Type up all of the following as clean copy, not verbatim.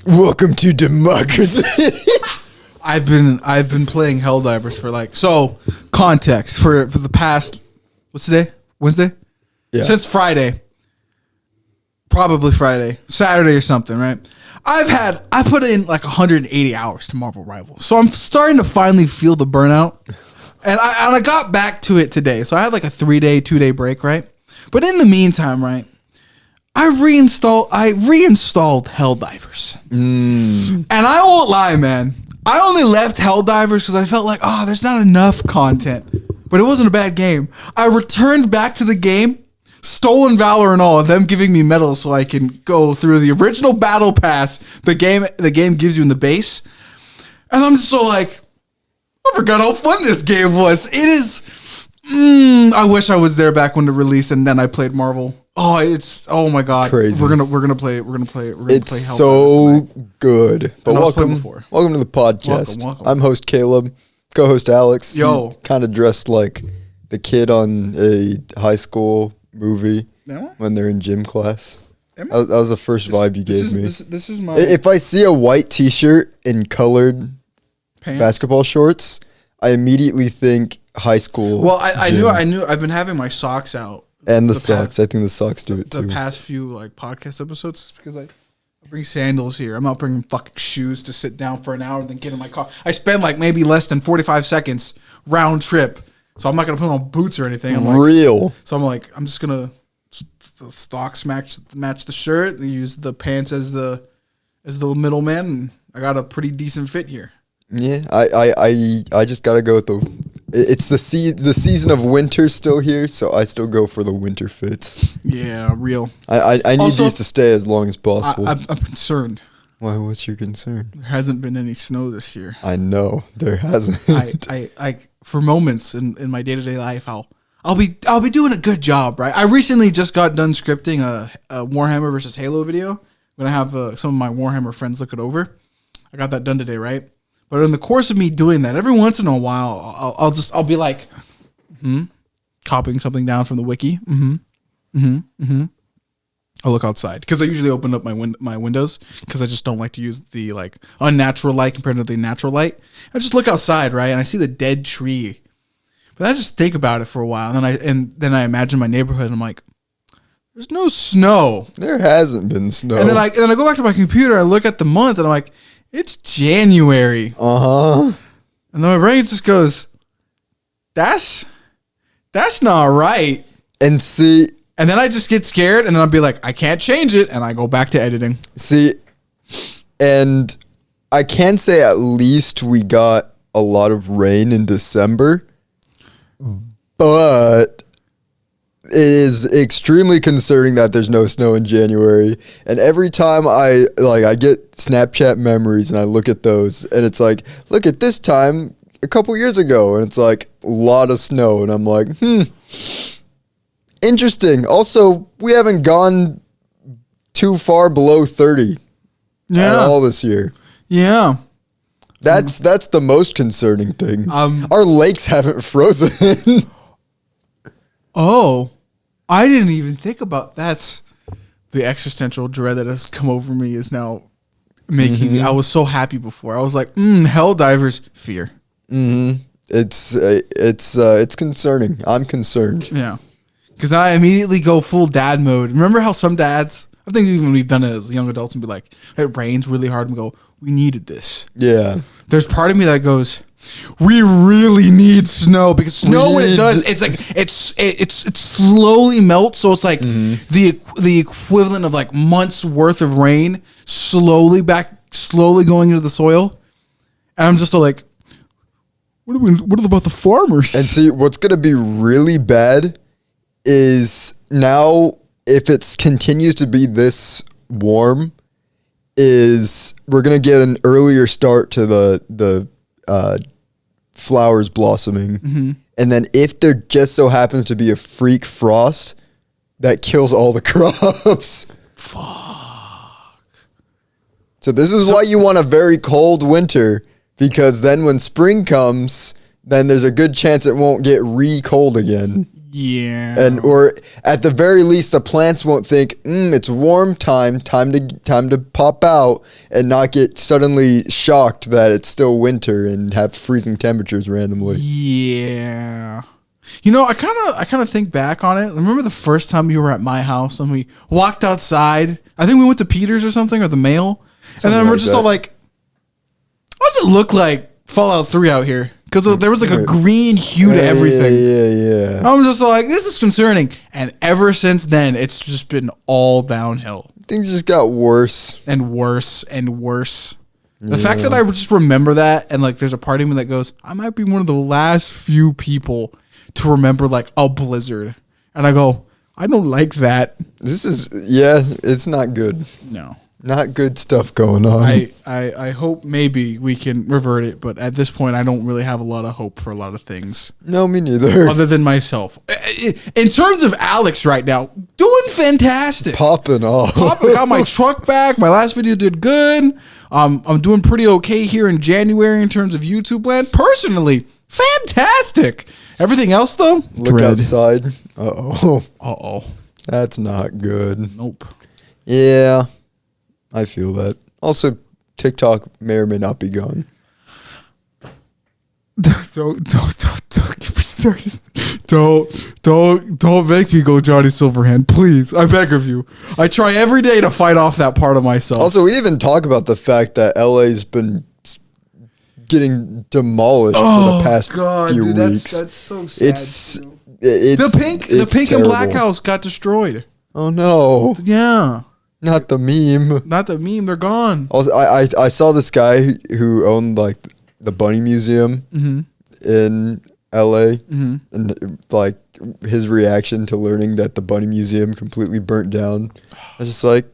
Welcome to democracy. I've been playing Helldivers for context for the past, what's today? Wednesday? Yeah. Since Friday. Probably Friday. Saturday or something, right? I put in 180 hours to Marvel Rivals. So I'm starting to finally feel the burnout. And I got back to it today. So I had a 2-day break, right? But in the meantime, right, I reinstalled Helldivers. And I won't lie, man. I only left Helldivers because I felt there's not enough content. But it wasn't a bad game. I returned back to the game, Stolen Valor and all, and them giving me medals so I can go through the original battle pass the game gives you in the base. And I'm just I forgot how fun this game was. It is. I wish I was there back when it released, and then I played Marvel. Oh my god, crazy. We're gonna play It's so good. But welcome to the podcast. Welcome. I'm host Caleb, co-host Alex. Yo, kind of dressed like the kid on a high school movie when they're in gym class. That was the first vibe you gave me. This is my. If I see a white T-shirt and colored basketball shorts, I immediately think high school. Well, I knew. I've been having my socks out. And the socks. I think the socks do it too. The past few podcast episodes, because I bring sandals here. I'm not bringing fucking shoes to sit down for an hour and then get in my car. I spend maybe less than 45 seconds round trip, so I'm not gonna put on boots or anything. I'm I'm just gonna the socks match the shirt and use the pants as the middleman. And I got a pretty decent fit here. Yeah, I just gotta go with it's the season of winter still here, so I still go for the winter fits. Yeah, real. I need these to stay as long as possible. I'm concerned. Why? What's your concern? There hasn't been any snow this year. I know there hasn't. I for moments in my day-to-day life, I'll be doing a good job, right? I recently just got done scripting a Warhammer versus Halo video. I'm gonna have some of my Warhammer friends look it over. I got that done today, right? But in the course of me doing that, every once in a while, I'll be copying something down from the wiki. I'll look outside because I usually open up my windows because I just don't like to use the unnatural light compared to the natural light. I just look outside, right, and I see the dead tree. But I just think about it for a while, and then I imagine my neighborhood, and I'm like, there's no snow. There hasn't been snow. And then I go back to my computer, I look at the month, and I'm like, it's January. And then my brain just goes, that's not right. And then I just get scared, and then I'll be like, I can't change it, and I go back to editing. And I can say at least we got a lot of rain in December, but it is extremely concerning that there's no snow in January. And every time I get Snapchat memories and I look at those, and it's look at this time a couple years ago, and it's a lot of snow, and I'm like, interesting. Also, we haven't gone too far below 30 at all this year. Yeah. That's the most concerning thing. Our lakes haven't frozen. Oh, I didn't even think about that. The existential dread that has come over me is now making me. I was so happy before. I was like, Helldivers, fear. It's concerning. I'm concerned. Yeah, because then I immediately go full dad mode. Remember how some dads, I think even we've done it as young adults, and be like, it rains really hard, and we go, we needed this. Yeah. There's part of me that goes, we really need snow, because snow when it does, it slowly melts, so it's the equivalent of months worth of rain slowly going into the soil, and I'm just what about the farmers? And see, what's gonna be really bad is now if it continues to be this warm, is we're gonna get an earlier start to the flowers blossoming, and then if there just so happens to be a freak frost that kills all the crops. Fuck. So this is why you want a very cold winter, because then when spring comes, then there's a good chance it won't get cold again. Yeah. And or at the very least, the plants won't think, it's warm time to pop out, and not get suddenly shocked that it's still winter and have freezing temperatures randomly. Yeah. You know, I kind of think back on it. Remember the first time you were at my house and we walked outside? I think we went to Peter's or something, or the mail. And then we're just all like, what does it look like Fallout 3 out here? Because there was like a green hue to everything. Yeah. I'm just like, this is concerning. And ever since then, it's just been all downhill. Things just got worse. And worse and worse. The fact that I just remember that, and like there's a part of me that goes, I might be one of the last few people to remember like a blizzard. And I go, I don't like that. It's not good. No. Not good stuff going on. I hope maybe we can revert it, but at this point, I don't really have a lot of hope for a lot of things. No, me neither. Other than myself. In terms of Alex right now, doing fantastic. Popping off. Got my truck back. My last video did good. I'm doing pretty okay here in January in terms of YouTube land. Personally, fantastic. Everything else, though, Look outside. Uh-oh. That's not good. Nope. Yeah. I feel that. Also, TikTok may or may not be gone. Don't get me started. Don't make me go Johnny Silverhand, please. I beg of you. I try every day to fight off that part of myself. Also, we didn't even talk about the fact that LA's been getting demolished for the past few weeks. That's so sad. It's the pink and black terrible. house got destroyed. Oh no. Yeah. Not the meme. Not the meme, they're gone. Also, I saw this guy who owned like the Bunny Museum in LA, and like his reaction to learning that the Bunny Museum completely burnt down. I was just like,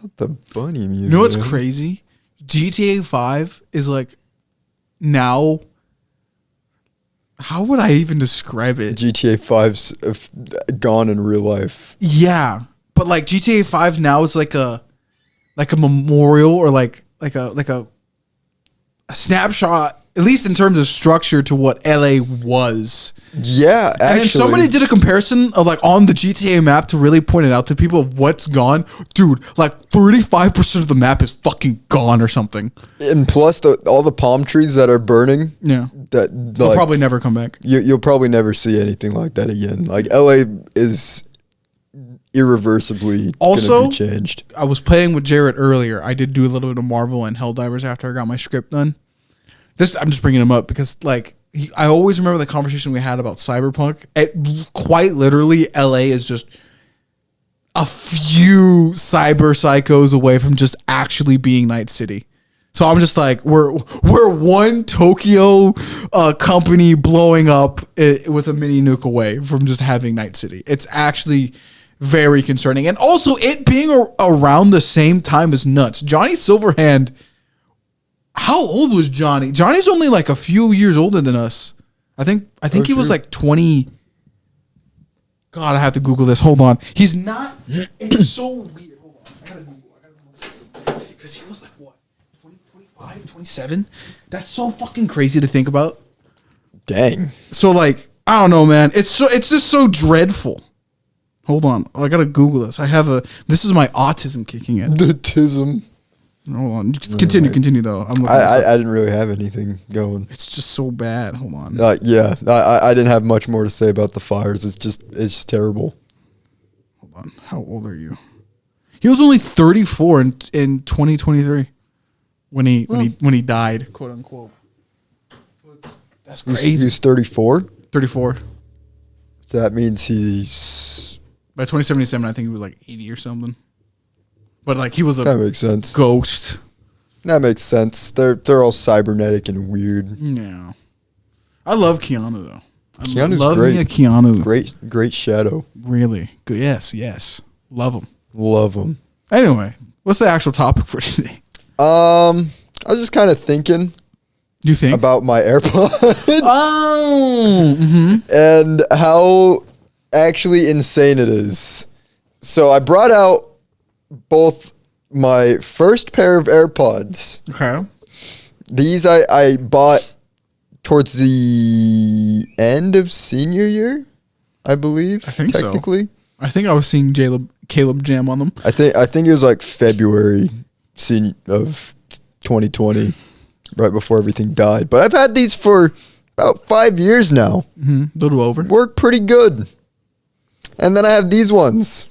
not the Bunny Museum. You know what's crazy? GTA 5 is like now. How would I even describe it? GTA 5's gone in real life. Yeah. But like GTA 5 now is like a memorial, or like a snapshot, at least in terms of structure, to what LA was. Yeah, actually. And then somebody did a comparison of like on the GTA map to really point it out to people of what's gone. Dude, like 35% of the map is fucking gone or something. And plus all the palm trees that are burning. Yeah. They'll probably never come back. You'll probably never see anything like that again. Like LA is irreversibly also gonna be changed. I was playing with Jarrett earlier. I did do a little bit of Marvel and Helldivers after I got my script done. I'm just bringing him up because like I always remember the conversation we had about Cyberpunk. Quite literally, LA is just a few cyber psychos away from just actually being Night City. So I'm just like, we're one Tokyo company blowing up with a mini nuke away from just having Night City. It's actually very concerning. And also it being around the same time is nuts. Johnny Silverhand, how old was Johnny? Johnny's only like a few years older than us. I think he was like 20. God, I have to Google this. Hold on. He's not. It's so weird. Hold on. I gotta Google. Because he was like, what? 25, 27? That's so fucking crazy to think about. Dang. So like, I don't know, man. It's just so dreadful. Hold on. I gotta Google this. This is my autism kicking in. The tism. Hold on. Continue though. I didn't really have anything going. It's just so bad. Hold on. Yeah. I didn't have much more to say about the fires. It's just terrible. Hold on. How old are you? He was only 34 in 2023 when he died, quote unquote. That's crazy. He was 34? 34. That means he's... By 2077, I think he was like 80 or something. But like he was that makes sense. Ghost. That makes sense. They're all cybernetic and weird. Yeah. I love Keanu though. Keanu's love great. Me a Keanu. Great shadow. Really good. Yes. Love him. Love him. Anyway, what's the actual topic for today? I was just kind of thinking. You think about my AirPods? Oh. Mm-hmm. And how actually insane it is. So I brought out both my first pair of AirPods. Okay. These I bought towards the end of senior year, I believe. I think technically. so. I think I was seeing Caleb jam on them. I think it was like February of 2020, right before everything died. But I've had these for about 5 years now. A little over. Work pretty good. And then I have these ones.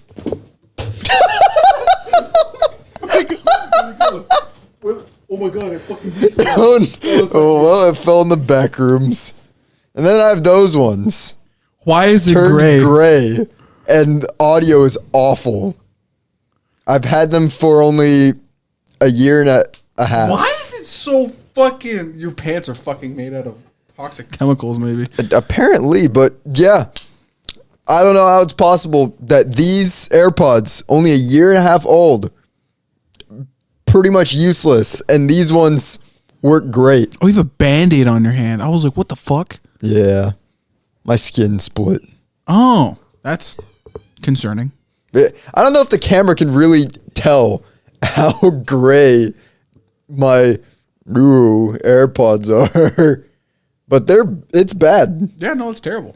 Oh my god, I fucking Oh, well, it fell in the back rooms. And then I have those ones. Why is it Turned gray? gray. And the audio is awful. I've had them for only a year and a half. Why is it so fucking... Your pants are fucking made out of toxic chemicals, maybe. Apparently, but yeah. I don't know how it's possible that these AirPods, only a year and a half old, pretty much useless, and these ones work great. Oh, you have a Band-Aid on your hand. I was like, what the fuck? Yeah. My skin split. Oh, that's concerning. I don't know if the camera can really tell how gray my AirPods are, but it's bad. Yeah, no, it's terrible.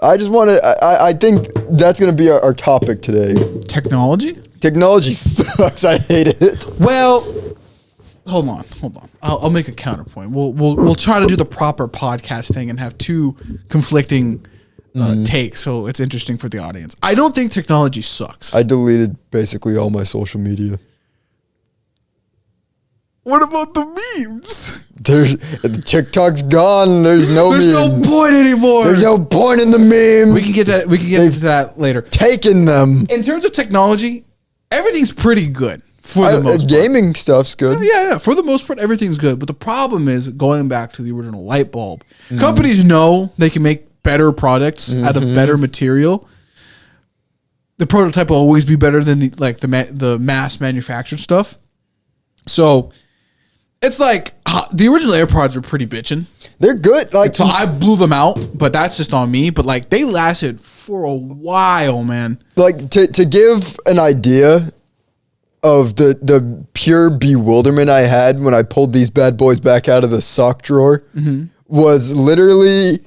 I just want to, I think that's going to be our topic today. Technology? Technology sucks. I hate it. Well, hold on. I'll make a counterpoint. We'll try to do the proper podcast thing and have two conflicting takes, so it's interesting for the audience. I don't think technology sucks. I deleted basically all my social media. What about the memes? The TikTok's gone. There's no There's memes. no point anymore. There's no point in the memes. We can get that. We can get into that later. Taken them. In terms of technology, everything's pretty good for the most part. Gaming stuff's good. Yeah. For the most part, everything's good. But the problem is going back to the original light bulb. Companies know they can make better products out of better material. The prototype will always be better than the mass manufactured stuff. So it's like the original AirPods were pretty bitchin'. They're good. So I blew them out, but that's just on me. But like they lasted for a while, man. Like to give an idea of the pure bewilderment I had when I pulled these bad boys back out of the sock drawer was literally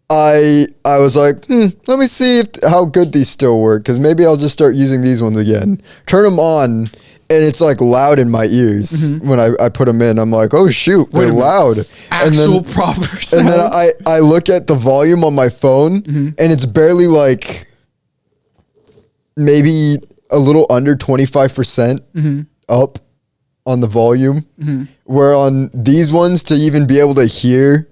I was like, let me see how good these still work, because maybe I'll just start using these ones again. Turn them on, and it's like loud in my ears when I put them in. I'm like, oh shoot, they're loud. Proper sound. And then I look at the volume on my phone, and it's barely like maybe a little under 25% up on the volume. Where on these ones, to even be able to hear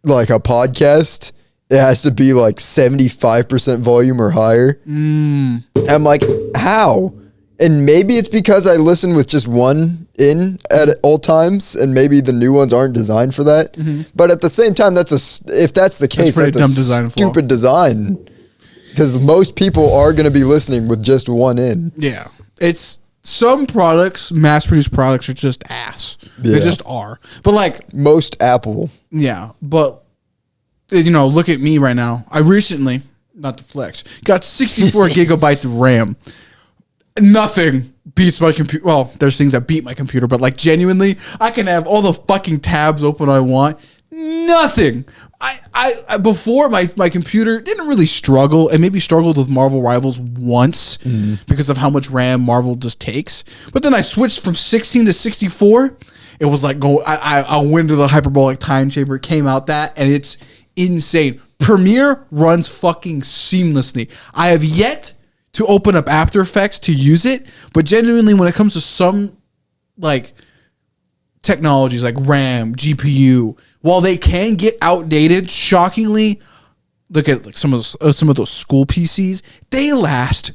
like a podcast, it has to be like 75% volume or higher. I'm like, how? And maybe it's because I listen with just one in at all times, and maybe the new ones aren't designed for that. But at the same time, if that's the case, that's dumb a design stupid design. Because most people are going to be listening with just one in. Yeah. It's some products, mass-produced products, are just ass. They just are. But like most Apple. Yeah, but look at me right now. I recently, not to flex, got 64 gigabytes of RAM. Nothing beats my computer. Well, there's things that beat my computer, but like genuinely, I can have all the fucking tabs open I want. Nothing. I before my computer didn't really struggle, and maybe struggled with Marvel Rivals once because of how much RAM Marvel just takes. But then I switched from 16 to 64. It was like I went to the hyperbolic time chamber, came out that, and it's insane. Premiere runs fucking seamlessly. I have yet to open up After Effects to use it, but genuinely when it comes to some like technologies like RAM, GPU, while they can get outdated, shockingly, look at like some of those school PCs, they last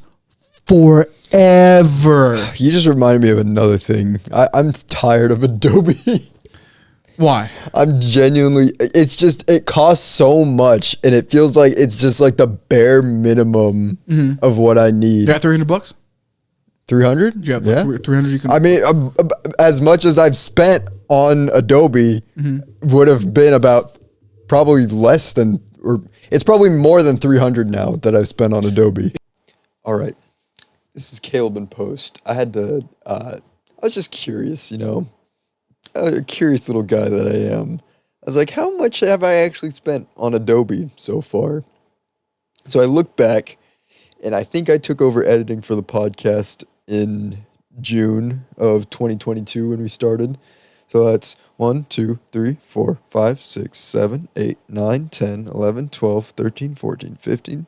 forever. You just reminded me of another thing. I'm tired of Adobe. Why? I'm genuinely, it costs so much, and it feels like it's just like the bare minimum of what I need. You got $300? 300? Yeah, 300 you can. I mean, as much as I've spent on Adobe would have been about probably less than, or it's probably more than 300 now that I've spent on Adobe. All right. This is Caleb in Post. I was just curious, a curious little guy that I am. I was like, how much have I actually spent on Adobe so far? So I look back, and I think I took over editing for the podcast in June of 2022 when we started. So that's 1, 2, 3, 4, 5, 6, 7, 8, 9, 10, 11, 12, 13, 14, 15,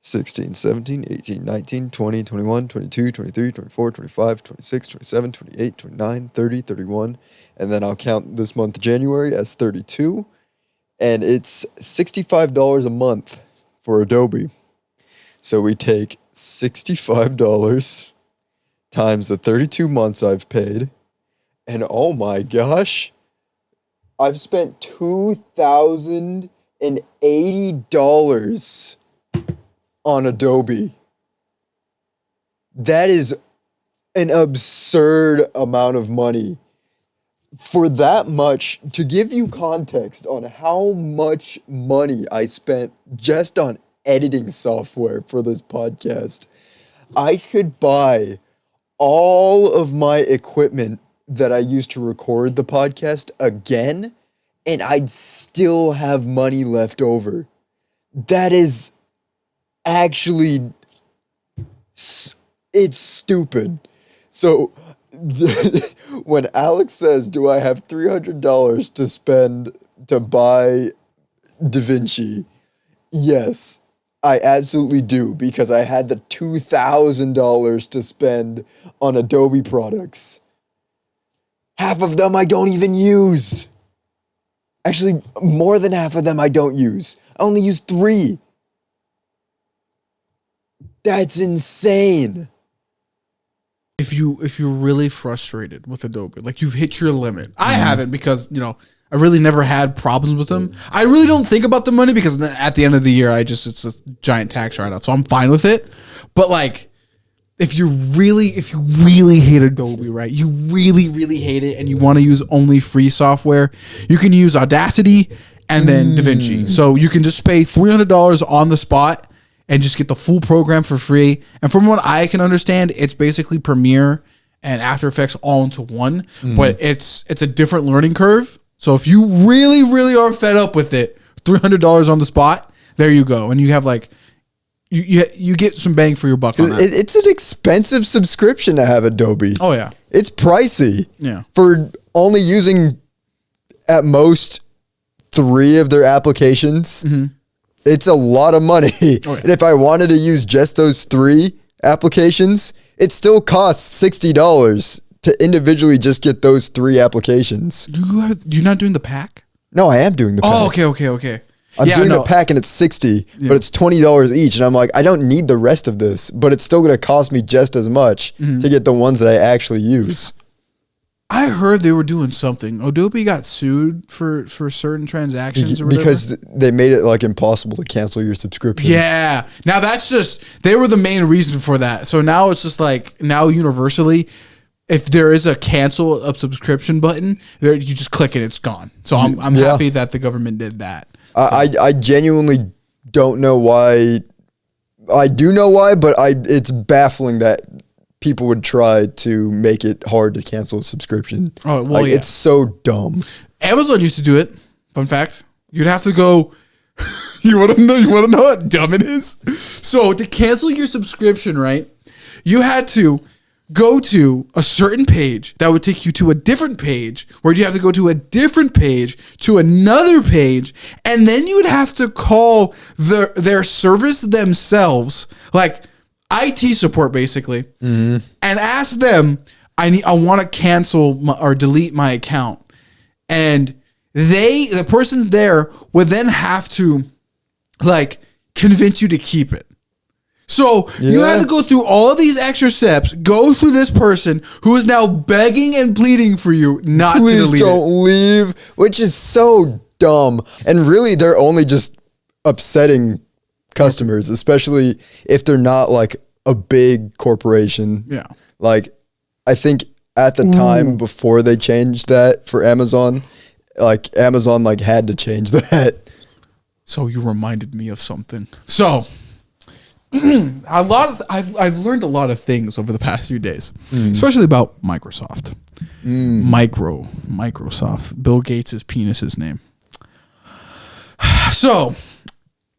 16, 17, 18, 19, 20, 21, 22, 23, 24, 25, 26, 27, 28, 29, 30, 31. And then I'll count this month, January, as 32. And it's $65 a month for Adobe. So we take $65 times the 32 months I've paid. And oh my gosh, I've spent $2,080 on Adobe. That is an absurd amount of money. For that much, to give you context on how much money I spent just on editing software for this podcast, I could buy all of my equipment that I used to record the podcast again, and I'd still have money left over. That is actually, it's stupid. So when Alex says, do I have $300 to spend to buy DaVinci? Yes, I absolutely do, because I had the $2,000 to spend on Adobe products. Half of them I don't even use. Actually, more than half of them I don't use. I only use 3. That's insane. If you're really frustrated with Adobe, like you've hit your limit. I haven't, because I really never had problems with them. I really don't think about the money, because at the end of the year it's a giant tax write-off, so I'm fine with it. But like, if you really hate Adobe, right? You really hate it, and you want to use only free software, you can use Audacity and then DaVinci. So you can just pay $300 on the spot and just get the full program for free. And from what I can understand, it's basically Premiere and After Effects all into one. But it's a different learning curve. So if you really are fed up with it, $300 on the spot, there you go. And you have like, you get some bang for your buck on that. It's an expensive subscription to have Adobe. Oh yeah. It's pricey. Yeah. For only using at most 3 of their applications. It's a lot of money. Oh, yeah. And if I wanted to use just those 3 applications, it still costs $60 to individually just get those 3 applications. You're not doing the pack? No, I am doing the pack. Oh, okay. I'm doing the pack, and it's $60, but it's $20 each. And I'm like, I don't need the rest of this, but it's still going to cost me just as much to get the ones that I actually use. I heard they were doing something. Adobe got sued for certain transactions or whatever. Because they made it like impossible to cancel your subscription. Yeah. Now that's they were the main reason for that. So now it's just like, now universally, if there is a cancel a subscription button, you just click it, it's gone. So I'm happy that the government did that. I genuinely don't know why. I do know why, but it's baffling that people would try to make it hard to cancel a subscription. Oh, well, yeah. It's so dumb. Amazon used to do it. Fun fact. You'd have to go. You want to know how dumb it is? So to cancel your subscription, right? You had to go to a certain page that would take you to a different page, where you have to go to a different page to another page, and then you would have to call their service themselves, like IT support basically, and ask them, I want to cancel or delete my account. And the persons there would then have to like convince you to keep it. So you have to go through all these extra steps, go through this person who is now begging and pleading for you not to delete it. Please don't leave, which is so dumb. And really, they're only just upsetting customers, especially if they're not like a big corporation. Yeah. Like, I think at the time before they changed that for Amazon, like Amazon like had to change that. So you reminded me of something. So I've learned a lot of things over the past few days, especially about Microsoft. Microsoft. Bill Gates' penis's name. So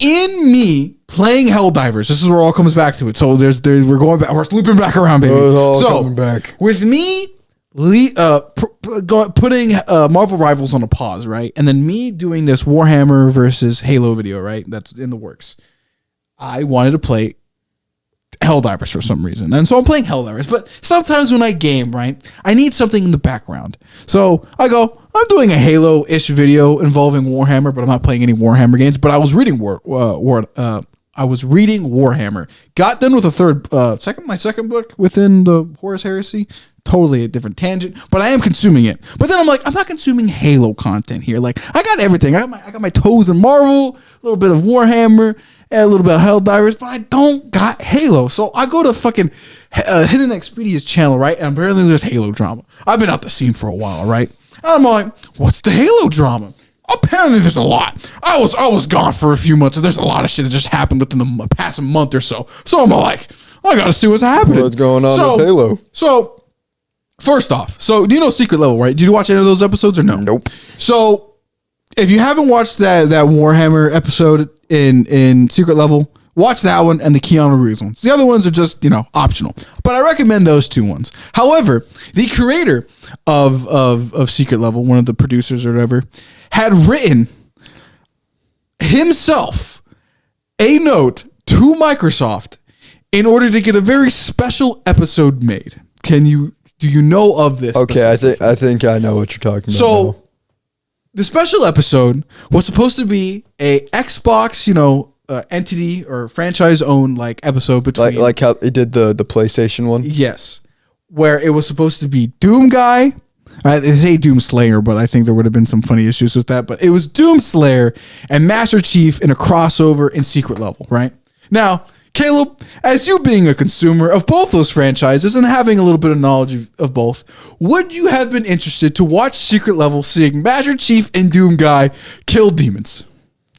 in me playing Helldivers, this is where it all comes back to it. So we're going back, we're looping back around, baby. It's all so coming back. with me putting Marvel Rivals on a pause, right? And then me doing this Warhammer versus Halo video, right? That's in the works. I wanted to play Helldivers for some reason. And so I'm playing Helldivers. But sometimes when I game, right, I need something in the background. So I go, I'm doing a Halo-ish video involving Warhammer, but I'm not playing any Warhammer games. But I was reading Warhammer. Got done with my second book within the Horus Heresy. Totally a different tangent, but I am consuming it. But then I'm like, I'm not consuming Halo content here. Like, I got everything. I got my toes in Marvel, a little bit of Warhammer, and a little bit of Helldivers, but I don't got Halo. So I go to fucking Hidden Expedia's channel, right? And apparently there's Halo drama. I've been out the scene for a while, right? And I'm like, what's the Halo drama? Apparently there's a lot. I was gone for a few months, and there's a lot of shit that just happened within the past month or so. So I'm like, I gotta see what's happening. What's going on with Halo? So first off, do you know Secret Level, right? Did you watch any of those episodes or no? Nope. So if you haven't watched that Warhammer episode in Secret Level, watch that one and the Keanu Reeves ones. The other ones are just, optional. But I recommend those two ones. However, the creator of Secret Level, one of the producers or whatever, had written himself a note to Microsoft in order to get a very special episode made. Do you know of this? Okay, I think I know what you're talking about. So the special episode was supposed to be a Xbox, entity or franchise owned episode between like how it did the PlayStation one. Yes, where it was supposed to be Doom Guy. They say Doom Slayer, but I think there would have been some funny issues with that. But it was Doom Slayer and Master Chief in a crossover in Secret Level, right? Now, Caleb, as you being a consumer of both those franchises and having a little bit of knowledge of both, would you have been interested to watch Secret Level seeing Master Chief and Doom Guy kill demons?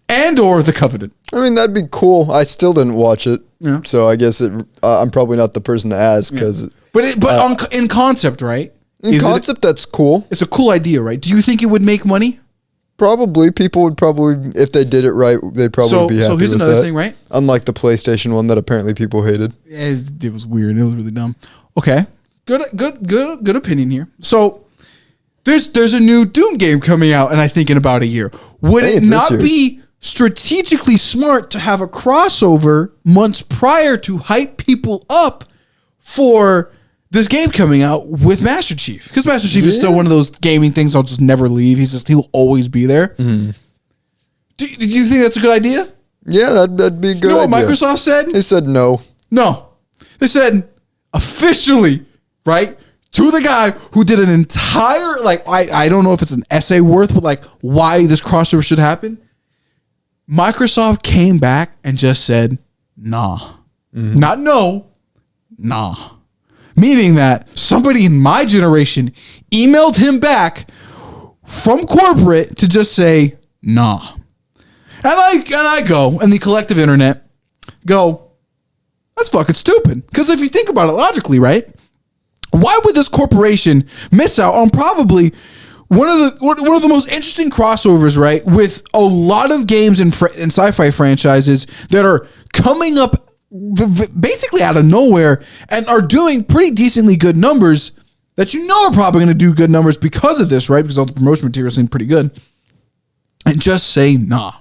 And or the Covenant? I mean, that'd be cool. I still didn't watch it. Yeah. So I guess I'm probably not the person to ask because... Yeah. In concept, right? In concept, that's cool. It's a cool idea, right? Do you think it would make money? Probably. People would probably, if they did it right, they'd probably be happy with that. So here's another thing, right? Unlike the PlayStation one that apparently people hated. It was weird. It was really dumb. Okay. Good opinion here. So there's a new Doom game coming out, and I think in about a year. Would it not be strategically smart to have a crossover months prior to hype people up for this game coming out with Master Chief? Because Master Chief is still one of those gaming things I'll just never leave. He'll always be there. Mm-hmm. Do you think that's a good idea? Yeah, that'd be a good idea. You know what Microsoft said? They said no. No. They said officially, right, to the guy who did an entire, I don't know if it's an essay worth, but why this crossover should happen. Microsoft came back and just said, nah. Mm-hmm. Not no, nah. Meaning that somebody in my generation emailed him back from corporate to just say, nah. And I go, and the collective internet go, that's fucking stupid. Because if you think about it logically, right? Why would this corporation miss out on probably one of the most interesting crossovers, right? With a lot of games and sci-fi franchises that are coming up basically out of nowhere and are doing pretty decently good numbers that are probably going to do good numbers because of this, right? Because all the promotion materials seem pretty good. And just say, nah.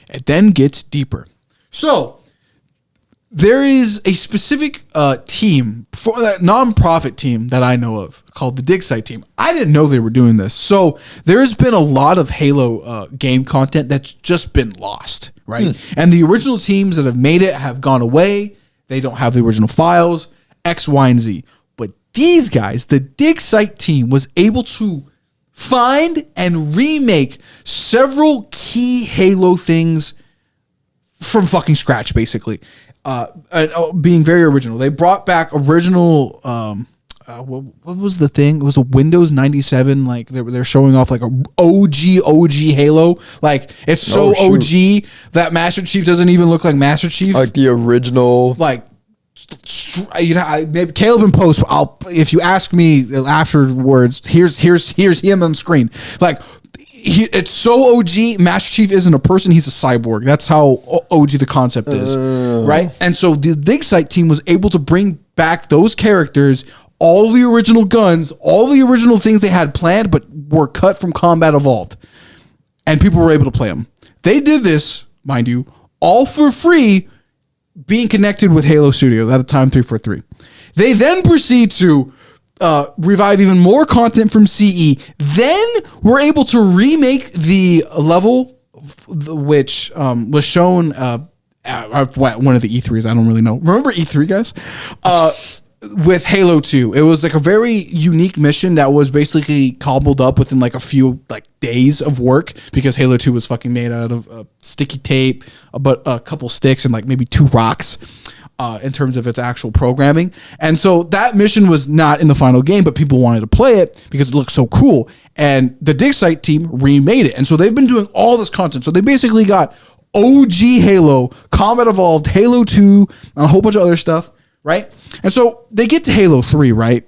It then gets deeper. So there is a specific team, for that nonprofit team that I know of called the Dig Site team. I didn't know they were doing this. So there's been a lot of Halo game content that's just been lost, right? And the original teams that have made it have gone away. They don't have the original files, X, Y, and Z. But these guys, the Dig Site team, was able to find and remake several key Halo things from fucking scratch, basically. Being very original. They brought back original what was the thing? It was a Windows 97, they're showing off a OG Halo. It's so OG that Master Chief doesn't even look like Master Chief. Like the original. Maybe Caleb in post. If you ask me afterwards, here's him on screen. it's so OG. Master Chief isn't a person; he's a cyborg. That's how OG the concept is, right? And so the Dig Site team was able to bring back those characters, all the original guns, all the original things they had planned, but were cut from Combat Evolved, and people were able to play them. They did this, mind you, all for free, being connected with Halo Studios at the time 343. They then proceed to revive even more content from CE. Then we're able to remake the level, which was shown at one of the E3s. I don't really know. Remember E3, guys? With Halo 2. It was like a very unique mission that was basically cobbled up within like a few like days of work, because Halo 2 was fucking made out of sticky tape, but a couple sticks and like maybe 2 rocks. In terms of its actual programming. And so that mission was not in the final game, but people wanted to play it because it looked so cool. And the Dig Site team remade it. And so they've been doing all this content. So they basically got OG Halo, Combat Evolved, Halo 2, and a whole bunch of other stuff, right? And so they get to Halo 3, right?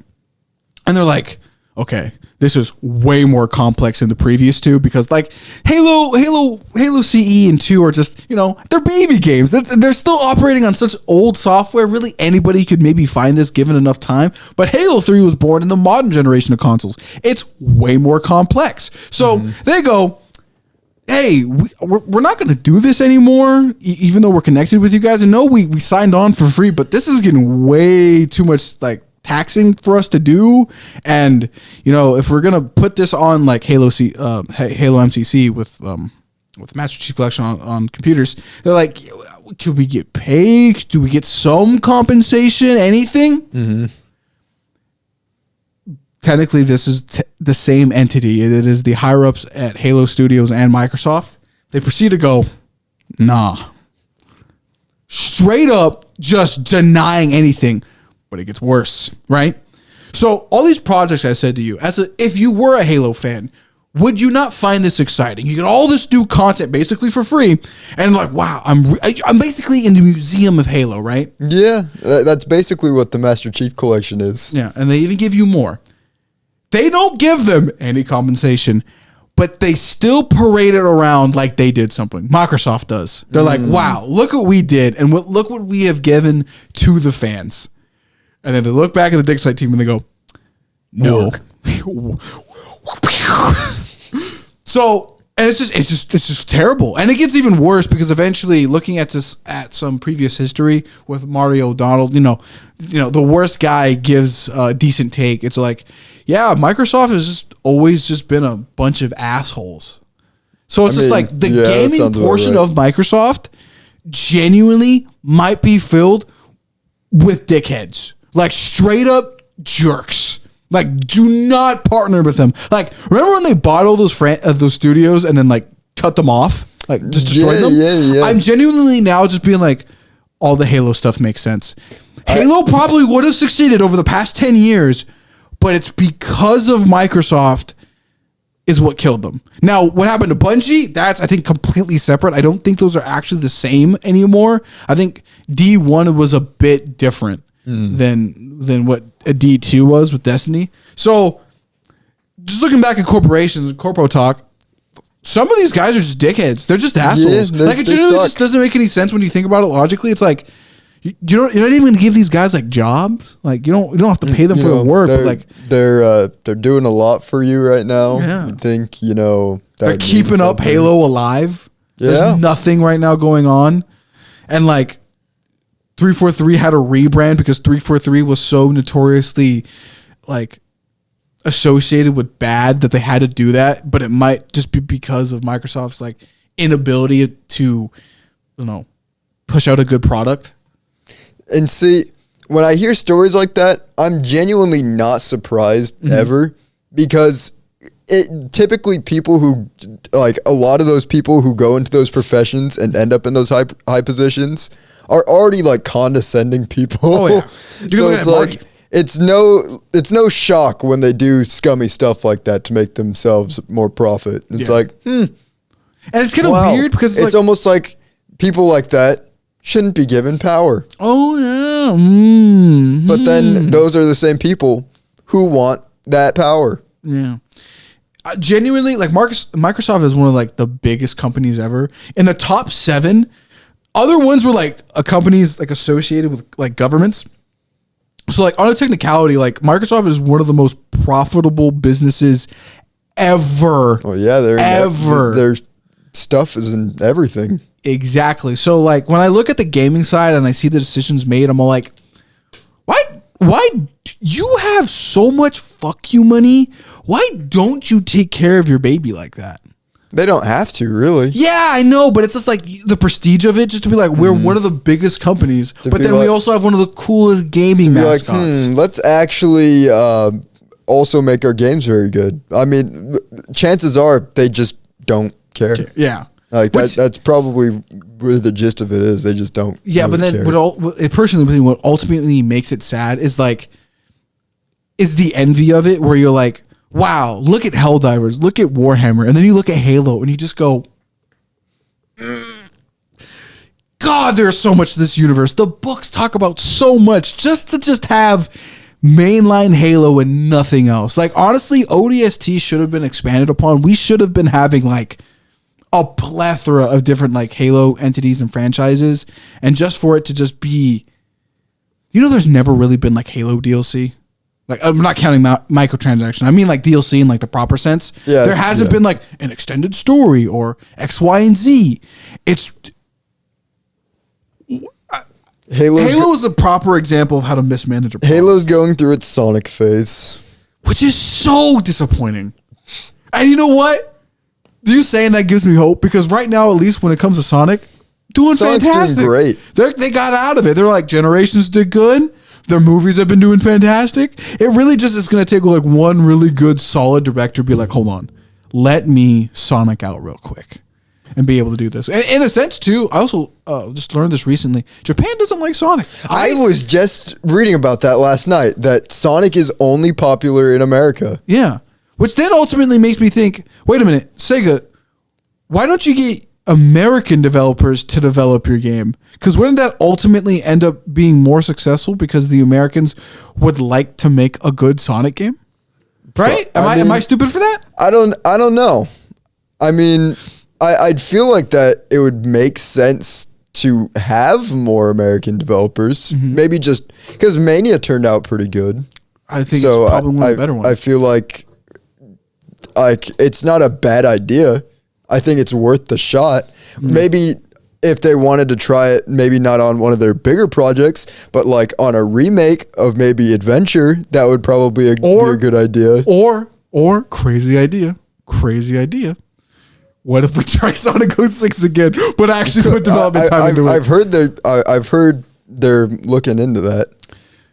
And they're like, okay, this is way more complex than the previous two, because like Halo CE and 2 are just, you know, they're baby games. They're still operating on such old software. Really, anybody could maybe find this given enough time. But Halo 3 was born in the modern generation of consoles. It's way more complex. So they go, hey, we're not going to do this anymore, even though we're connected with you guys. And no, we signed on for free, but this is getting way too much like taxing for us to do. And you know, if we're gonna put this on like Halo MCC with Master Chief Collection on computers, they're like, could we get paid? Do we get some compensation? Anything? Technically, this is the same entity. It is the higher ups at Halo Studios and Microsoft. They proceed to go, nah, straight up, just denying anything. But it gets worse, right? So all these projects I said to you, if you were a Halo fan, would you not find this exciting? You get all this new content basically for free, and like, wow, I'm basically in the museum of Halo, right? Yeah, that's basically what the Master Chief Collection is. Yeah, and they even give you more. They don't give them any compensation, but they still parade it around like they did something. Microsoft does. They're like, wow, look what we did, and look what we have given to the fans. And then they look back at the Dig Site team and they go, no. So, and it's just terrible. And it gets even worse because eventually, looking at some previous history with Mario O'Donnell, you know, the worst guy gives a decent take. It's like, yeah, Microsoft has just always just been a bunch of assholes. So it's like the gaming portion of Microsoft genuinely might be filled with dickheads. Like straight up jerks. Like, do not partner with them. Like, remember when they bought all those studios and then like cut them off, like just destroyed them? Yeah. I'm genuinely now just being like, all the Halo stuff makes sense. Halo probably would have succeeded over the past 10 years, but it's because of Microsoft is what killed them. Now, what happened to Bungie? That's, I think, completely separate. I don't think those are actually the same anymore. I think D1 was a bit different than what a D2 was with Destiny. So, just looking back at corporations and corpo talk, some of these guys are just dickheads. They're just assholes. Yeah, like, it generally just doesn't make any sense when you think about it logically. It's like, you're not even going to give these guys like jobs. Like, you don't have to pay them for their work. But like, they're doing a lot for you right now. Yeah. I think, you know, they're keeping up Halo alive. Yeah. There's nothing right now going on. And like, 343 had a rebrand because 343 was so notoriously like associated with bad that they had to do that. But it might just be because of Microsoft's like inability to, you know, push out a good product. And see, when I hear stories like that, I'm genuinely not surprised ever, because typically people who, like a lot of those people who go into those professions and end up in those high positions are already like condescending people. Oh yeah. So it's like, it's no shock when they do scummy stuff like that to make themselves more profit. It's like, and it's kind of weird because it's almost like people like that shouldn't be given power. Oh yeah. But then those are the same people who want that power. Yeah. genuinely, like Microsoft is one of like the biggest companies ever. In the top 7, other ones were like companies like associated with like governments. So like on a technicality, like Microsoft is one of the most profitable businesses ever. Oh yeah, their stuff is in everything. Exactly. So like when I look at the gaming side and I see the decisions made, I'm all like, why do you have so much fuck you money? Why don't you take care of your baby like that? They don't have to, really. Yeah, I know, but it's just like the prestige of it, just to be like, we're one of the biggest companies, but then we also have one of the coolest gaming mascots. Like, let's actually also make our games very good. I mean, chances are they just don't care. Yeah. Like that's probably where the gist of it is. They just don't. Yeah, really but then care. What ultimately makes it sad is the envy of it, where you're like, wow, look at Helldivers, look at Warhammer, and then you look at Halo, and you just go, God, there's so much to this universe. The books talk about so much just to have mainline Halo and nothing else. Like, honestly, ODST should have been expanded upon. We should have been having, like, a plethora of different, like, Halo entities and franchises, and just for it to just be, there's never really been, like, Halo DLC. Like, I'm not counting microtransaction. I mean, like, DLC in, like, the proper sense. Yeah, there hasn't been, like, an extended story or X, Y, and Z. Halo is a proper example of how to mismanage a product. Halo's going through its Sonic phase, which is so disappointing. And you know what? You saying that gives me hope, because right now, at least when it comes to Sonic, doing Sonic's fantastic. Doing great. They got out of it. They're like, Generations did good. Their movies have been doing fantastic. It really just is going to take like one really good, solid director to be like, hold on, let me Sonic out real quick and be able to do this. And in a sense, too, I also just learned this recently. Japan doesn't like Sonic. I was just reading about that last night, that Sonic is only popular in America. Yeah. Which then ultimately makes me think, wait a minute, Sega, why don't you get American developers to develop your game? Because wouldn't that ultimately end up being more successful, because the Americans would like to make a good Sonic game? Right? Am I stupid for that? I don't know. I mean, I'd feel like that it would make sense to have more American developers. Mm-hmm. Maybe just because Mania turned out pretty good. I think it's probably one of the better ones. I feel like it's not a bad idea. I think it's worth the shot. Mm-hmm. Maybe if they wanted to try it, maybe not on one of their bigger projects, but like on a remake of maybe Adventure, that would probably be a good idea. Or crazy idea. What if we try Sonic 06 again, but actually put development time into it? I've heard they're looking into that.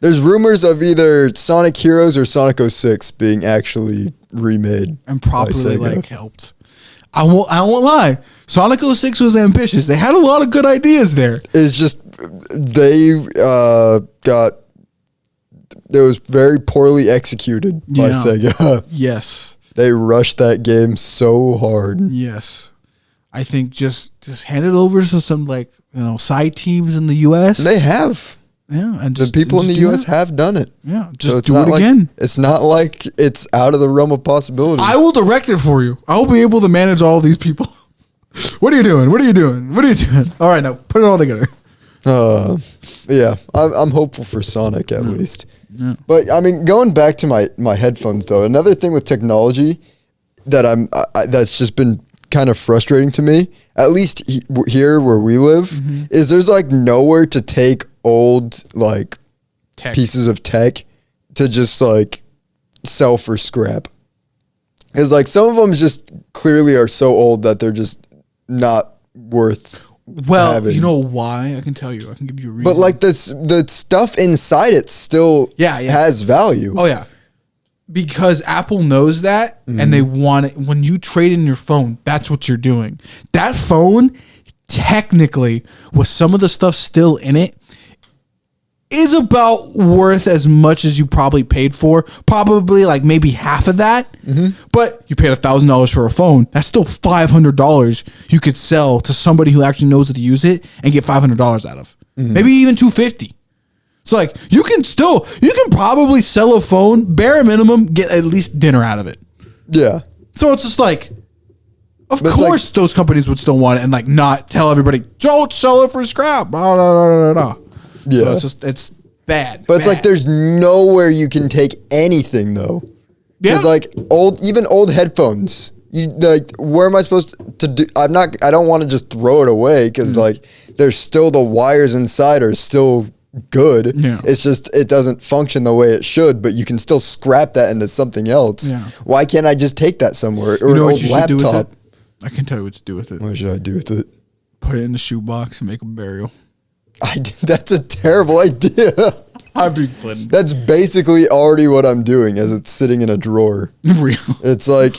There's rumors of either Sonic Heroes or Sonic 06 being actually remade and properly like helped. I won't lie. Sonic 06 was ambitious. They had a lot of good ideas there. It's just it was very poorly executed by Sega. Yes. They rushed that game so hard. Yes. I think just hand it over to some side teams in the US. They have. Yeah, and the people in the US have done it. Yeah, just do it again. It's not like it's out of the realm of possibility. I will direct it for you. I will be able to manage all these people. What are you doing? All right, now put it all together. Yeah, I'm hopeful for Sonic at least. Yeah. But I mean, going back to my headphones though, another thing with technology that that's just been kind of frustrating to me, at least here where we live, is there's like nowhere to take old pieces of tech to just like sell for scrap. Because like some of them just clearly are so old that they're just not worth having. You know why? I can tell you. I can give you a reason. But like the stuff inside it still has value. Oh yeah. Because Apple knows that, and they want it. When you trade in your phone, that's what you're doing. That phone, technically, with some of the stuff still in it, is about worth as much as you probably paid for. Probably like maybe half of that. But you paid $1,000 for a phone. That's still $500 you could sell to somebody who actually knows how to use it and get $500 out of. Maybe even $250. So like you can probably sell a phone, bare minimum, get at least dinner out of it. Yeah. So it's just like, of But it's course those companies would still want it and like not tell everybody, don't sell it for scrap. Blah, blah, blah, blah, blah. Yeah. So it's just, it's bad. But it's like there's nowhere you can take anything though. Yeah. Because like even old headphones, you like where am I supposed to do? I don't want to just throw it away because like there's still the wires inside are still good. Yeah. It's just it doesn't function the way it should. But you can still scrap that into something else. Yeah. Why can't I just take that somewhere or You know an what old you should do with laptop? it? I can tell you what to do with it. What should I do with it? Put it in the shoebox and make a burial. That's a terrible idea. I'm being funny. That's basically already what I'm doing as it's sitting in a drawer. Real. It's like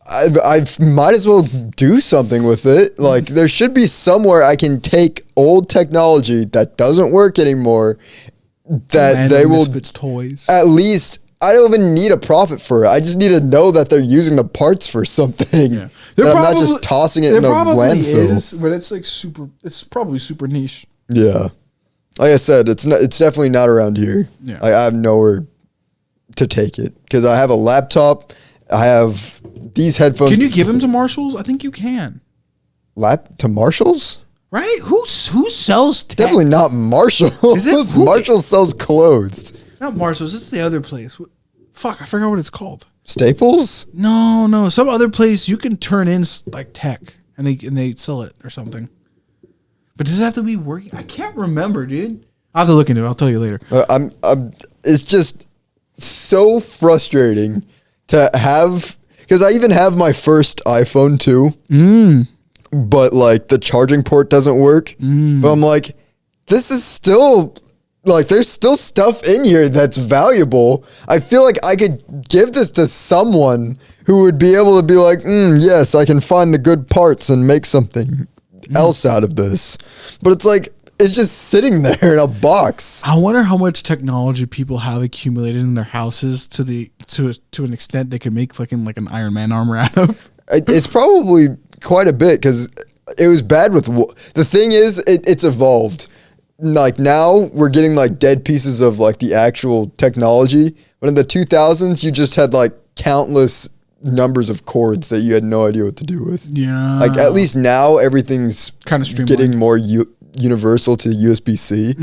I might as well do something with it. Like there should be somewhere I can take old technology that doesn't work anymore that Random they will Misfits toys. at least I don't even need a profit for it. I just need to know that they're using the parts for something. Yeah. That I'm not just tossing it in a landfill. Is, but it's like it's probably super niche. Yeah. Like I said, it's definitely not around here. Yeah. I have nowhere to take it because I have a laptop. I have these headphones. Can you give them to Marshalls? I think you can. To Marshalls? Right? Who sells tech? Definitely not Marshalls. Is it? Marshalls sells clothes. Not Marshalls. It's the other place. Fuck, I forgot what it's called. Staples? No. Some other place you can turn in like tech and they sell it or something. But does it have to be working? I can't remember, dude. I'll have to look into it. I'll tell you later. It's just so frustrating to have because I even have my first iPhone too. But like the charging port doesn't work. But I'm like, this is still like there's still stuff in here that's valuable. I feel like I could give this to someone who would be able to be like, yes, I can find the good parts and make something else out of this. But it's like it's just sitting there in a box. I wonder how much technology people have accumulated in their houses to an extent they could make fucking like an Iron Man armor out of. It's probably quite a bit because it was bad with the thing is it's evolved. Like now we're getting like dead pieces of like the actual technology, but in the 2000s you just had like countless numbers of cords that you had no idea what to do with. Yeah. Like at least now everything's kind of streamlined. getting more universal to USB-C.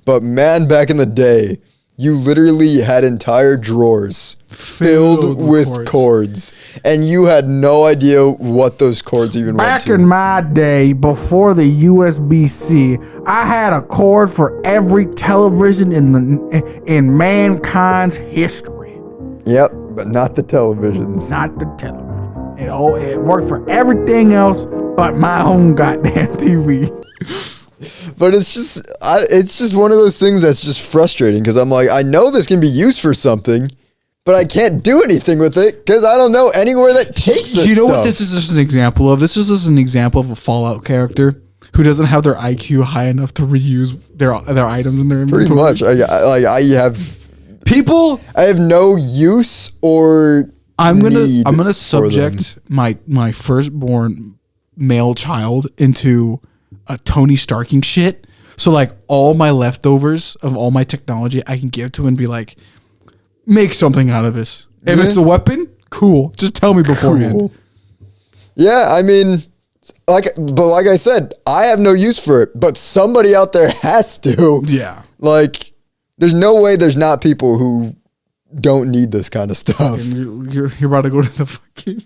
But man, back in the day, you literally had entire drawers filled with cords, and you had no idea what those cords even went Back to. in my day, before the USB-C, I had a cord for every television in mankind's history. Yep, but not the televisions. Not the television. It worked for everything else but my own goddamn TV. But it's just one of those things that's just frustrating because I'm like, I know this can be used for something, but I can't do anything with it because I don't know anywhere that takes this. You know stuff. what this is just an example of? This is just an example of a Fallout character who doesn't have their IQ high enough to reuse their items in their inventory. Pretty much. I have no use or I'm gonna need for them. subject my firstborn male child into a Tony Starking shit. So like all my leftovers of all my technology I can give to him and be like, make something out of this. If it's a weapon, cool. Just tell me beforehand. Cool. Yeah, I mean, like I said, I have no use for it, but somebody out there has to. Yeah. Like, there's no way there's not people who don't need this kind of stuff. You're about to go to the fucking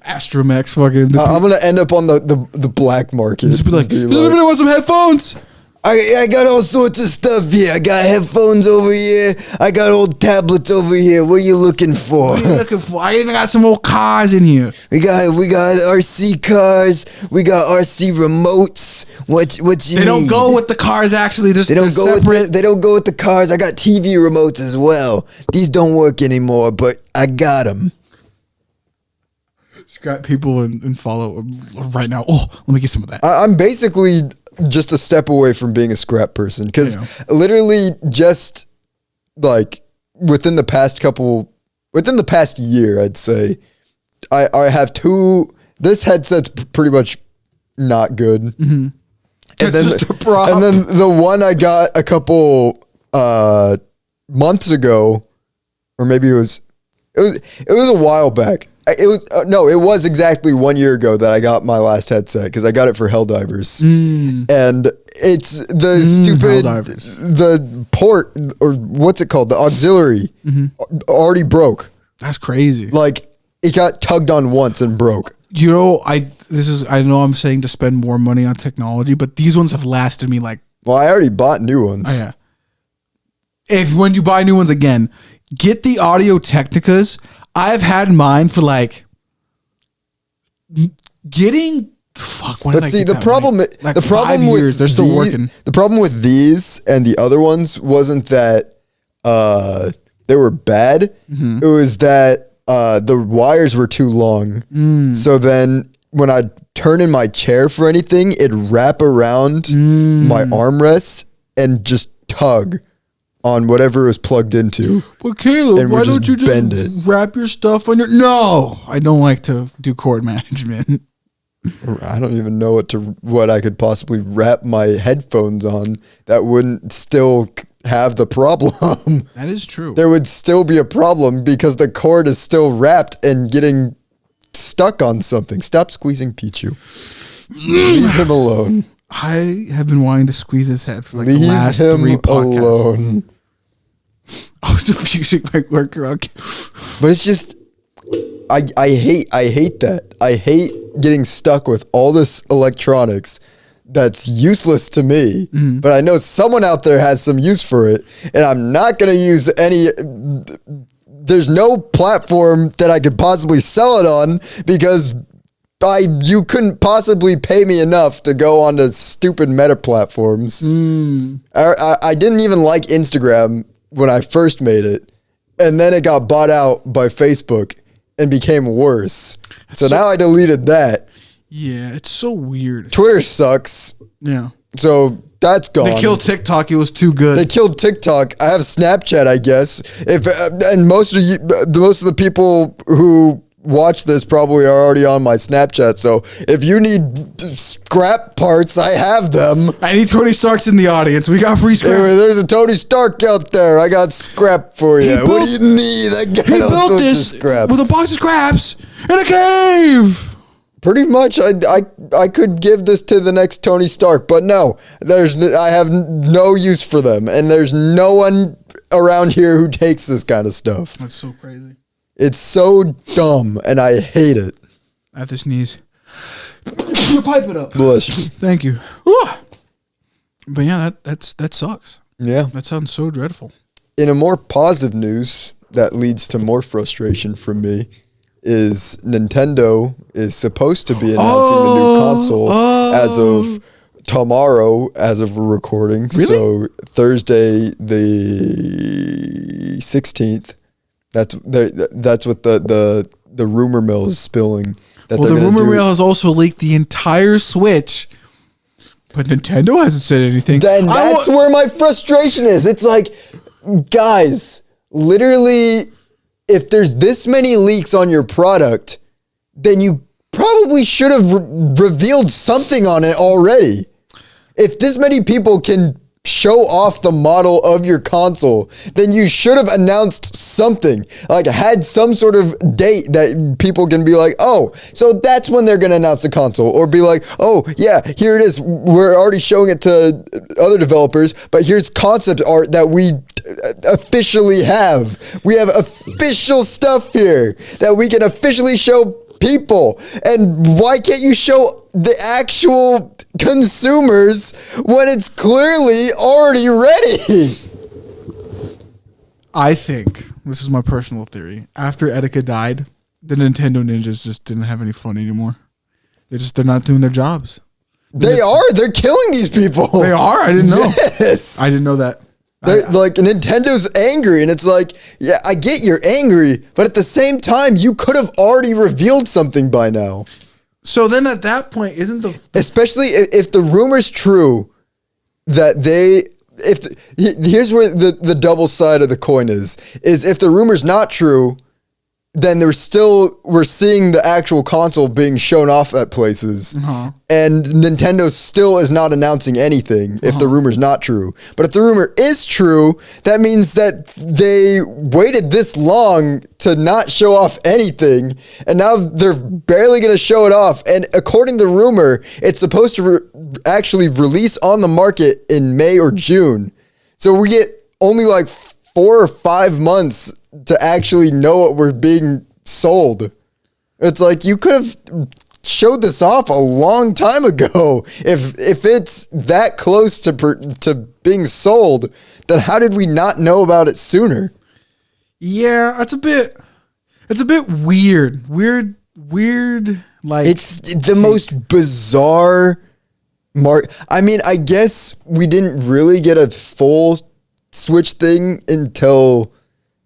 Astromex fucking. I'm gonna end up on the black market. Just be like, Be does anybody want some headphones? I got all sorts of stuff here. I got headphones over here. I got old tablets over here. What are you looking for? What are you looking for? I even got some old cars in here. We got RC cars. We got RC remotes. What you They need? don't go with the cars actually. They don't go with they don't go with the cars. I got TV remotes as well. These don't work anymore, but I got them. Just got people in follow right now. Oh, let me get some of that. I'm basically just a step away from being a scrap person because literally just like within the past year, I'd say I have this headset's pretty much not good. Mm-hmm. It's just a prop. And then the one I got a couple months ago, or maybe it was a while back. It was no, it was exactly 1 year ago that I got my last headset because I got it for Helldivers, and it's the stupid the port or what's it called, the auxiliary already broke. That's crazy. Like it got tugged on once and broke. You know, I know I'm saying to spend more money on technology, but these ones have lasted me like. Well, I already bought new ones. Oh, yeah. When you buy new ones again, get the Audio Technicas. I've had mine for like getting. Fuck. When but see, the problem with years, they're still working. The problem with these and the other ones wasn't that they were bad. It was that the wires were too long. So then when I turn in my chair for anything, it'd wrap around my armrest and just tug on whatever it was plugged into. But Caleb, why don't you just wrap your stuff on your... No, I don't like to do cord management. I don't even know what I could possibly wrap my headphones on that wouldn't still have the problem. That is true. There would still be a problem because the cord is still wrapped and getting stuck on something. Stop squeezing Pichu. Leave him alone. I have been wanting to squeeze his head for like the last 3 podcasts. Alone. I was abusing my worker. But it's just, I hate that. I hate getting stuck with all this electronics that's useless to me, but I know someone out there has some use for it, and I'm not going to use any. There's no platform that I could possibly sell it on because you couldn't possibly pay me enough to go onto stupid meta platforms. I didn't even like Instagram when I first made it, and then it got bought out by Facebook and became worse. So now I deleted that. Yeah, it's so weird. Twitter sucks. Yeah. So that's gone. They killed TikTok. It was too good. They killed TikTok. I have Snapchat, I guess. And most of the people who watch this probably are already on my Snapchat. So if you need scrap parts, I have them. I need Tony Stark's in the audience. We got free scrap. There's a Tony Stark out there. I got scrap for you. What do you need? I got all sorts of scrap. With a box of scraps in a cave. Pretty much, I could give this to the next Tony Stark, but no, I have no use for them, and there's no one around here who takes this kind of stuff. That's so crazy. It's so dumb, and I hate it. I have to sneeze. Pipe it up. Bless you. Thank you. Ooh. But yeah, that sucks. Yeah. That sounds so dreadful. In a more positive news that leads to more frustration from me is Nintendo is supposed to be announcing the new console as of tomorrow, as of recording. Really? So Thursday the 16th. That's what the rumor mill is spilling. The rumor mill has also leaked the entire Switch, but Nintendo hasn't said anything. Then that's where my frustration is. It's like, guys, literally, if there's this many leaks on your product, then you probably should have revealed something on it already. If this many people can show off the model of your console, then you should have announced something, like had some sort of date that people can be like, oh, so that's when they're going to announce the console, or be like, oh yeah, here it is. We're already showing it to other developers, but here's concept art that we officially have. We have official stuff here that we can officially show people. And why can't you show the actual consumers when it's clearly already ready? I think, this is my personal theory, after Etika died, the Nintendo ninjas just didn't have any fun anymore. They're not doing their jobs. They're killing these people. They are? I didn't know. Yes. I didn't know that. Like, Nintendo's angry, and it's like, yeah, I get you're angry, but at the same time, you could have already revealed something by now. So then at that point, isn't especially if the rumor's true that here's where the double side of the coin is if the rumor's not true, then we're seeing the actual console being shown off at places, and Nintendo still is not announcing anything if the rumor's not true. But if the rumor is true, that means that they waited this long to not show off anything, and now they're barely going to show it off. And according to the rumor, it's supposed to actually release on the market in May or June. So we get only like 4 or 5 months to actually know what we're being sold. It's like you could have showed this off a long time ago. If it's that close to being sold, then how did we not know about it sooner? Yeah, it's a bit weird. Like it's the most bizarre I mean, I guess we didn't really get a full Switch thing until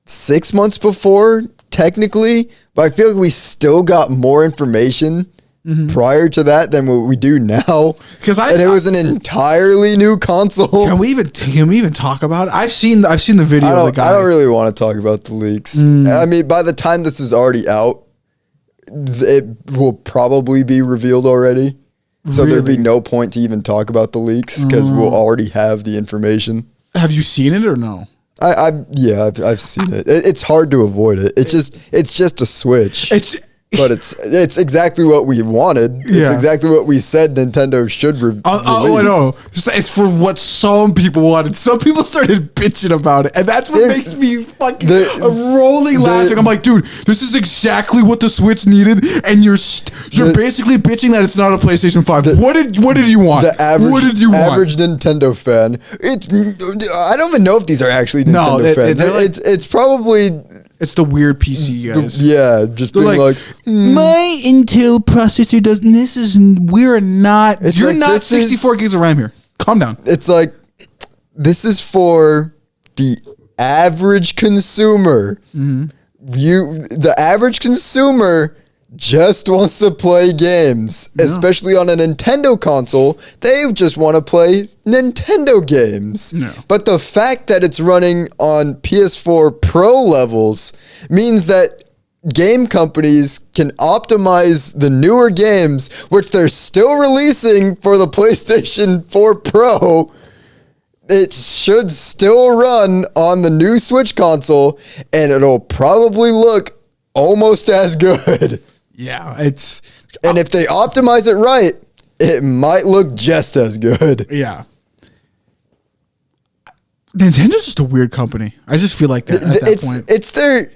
6 months before, technically, but I feel like we still got more information prior to that than what we do now. And it was an entirely new console. Can we even talk about it? I've seen the video of the guy. I don't really want to talk about the leaks. I mean, by the time this is already out, it will probably be revealed already. So there'd be no point to even talk about the leaks because we'll already have the information. Have you seen it or no? I've seen it. It's hard to avoid it. It's just a Switch. But it's exactly what we wanted. It's exactly what we said Nintendo should release. I know. It's for what some people wanted. Some people started bitching about it, and that's what makes me fucking rolling laughing. I'm like, dude, this is exactly what the Switch needed, and you're basically bitching that it's not a PlayStation 5. What did you want? What did you want? Average Nintendo fan. I don't even know if these are actually Nintendo fans. It's probably. It's the weird PC guys. Just being like my Intel processor doesn't. We're not. You're like, not 64 gigs of RAM here. Calm down. It's like this is for the average consumer. The average consumer just wants to play games, especially on a Nintendo console. They just want to play Nintendo games. But the fact that it's running on PS4 Pro levels means that game companies can optimize the newer games, which they're still releasing for the PlayStation 4 Pro. It should still run on the new Switch console, and it'll probably look almost as good. Yeah, and if they optimize it right, it might look just as good. Yeah. Nintendo's just a weird company. I just feel like that at that point. It's their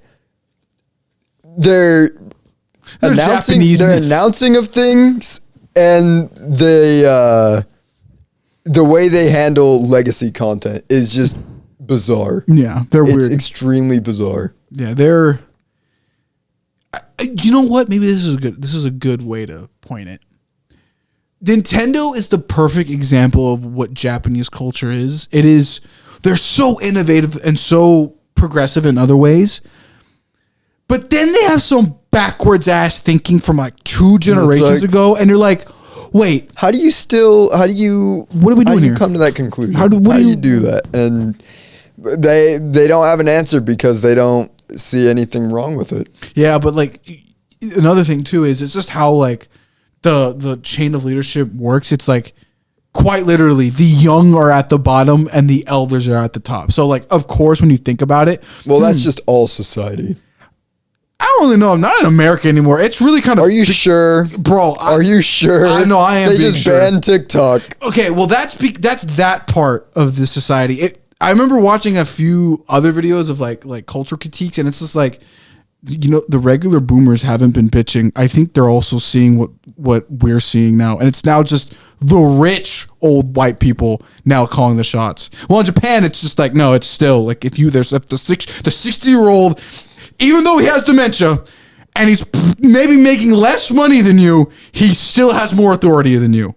announcing of things, and the way they handle legacy content is just bizarre. Yeah, they're weird. It's extremely bizarre. Yeah, they're. You know what? Maybe this is a good way to point it. Nintendo is the perfect example of what Japanese culture is. They're so innovative and so progressive in other ways. But then they have some backwards ass thinking from like 2 generations ago, and you're like, wait, what are we doing here? How do you come to that conclusion? How do you do that? And they don't have an answer because they don't see anything wrong with it. Yeah, but like another thing too is it's just how like the chain of leadership works. It's like quite literally the young are at the bottom and the elders are at the top. So like, of course, when you think about it, well, that's just all society. I don't really know. I'm not in America anymore. It's really kind of. Are you sure, bro? Are you sure? I know I am. They just banned TikTok. Okay, well that's that part of the society. I remember watching a few other videos of like culture critiques, and it's just like, you know, the regular boomers haven't been bitching. I think they're also seeing what we're seeing now, and it's now just the rich old white people now calling the shots. Well, in Japan, it's just like, no, it's still like if the 60-year-old, even though he has dementia and he's maybe making less money than you, he still has more authority than you.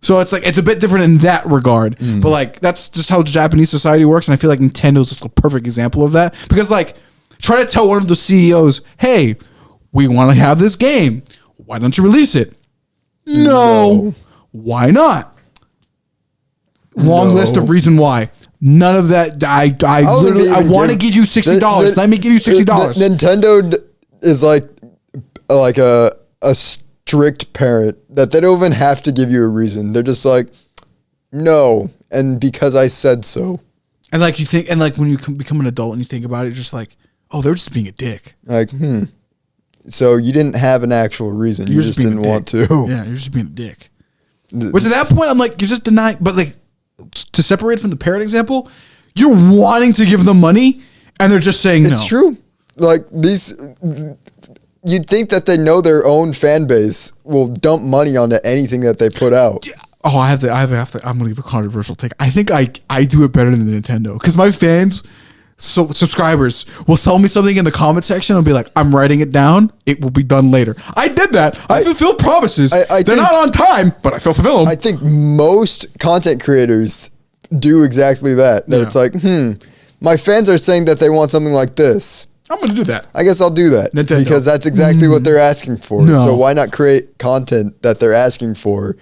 So it's like, it's a bit different in that regard. But like, that's just how Japanese society works. And I feel like Nintendo's just a perfect example of that. Because like, try to tell one of the CEOs, hey, we want to have this game. Why don't you release it? No. Why not? Long list of reason why. None of that. I want to give you $60. Let me give you $60. Nintendo is like a strict parent that they don't even have to give you a reason. They're just like, no, and because I said so. And like you think, and like when you become an adult and you think about it, you're just like, oh, they're just being a dick. Like, So you didn't have an actual reason. You just didn't want to. Yeah, you're just being a dick. Which at that point, I'm like, you're just denying. But like, to separate from the parent example, you're wanting to give them money, and they're just saying no. It's true. Like these, you'd think that they know their own fan base will dump money onto anything that they put out. Yeah. Oh, I have to. I'm gonna give a controversial take. I think I do it better than Nintendo because my fans, subscribers, will tell me something in the comment section. I'll be like, I'm writing it down. It will be done later. I did that. I fulfilled promises. They're not on time, but I fulfill them. I think most content creators do exactly that. That it's like, my fans are saying that they want something like this. I'm gonna do that. I guess I'll do that Nintendo. because that's exactly what they're asking for. No. So why not create content that they're asking for?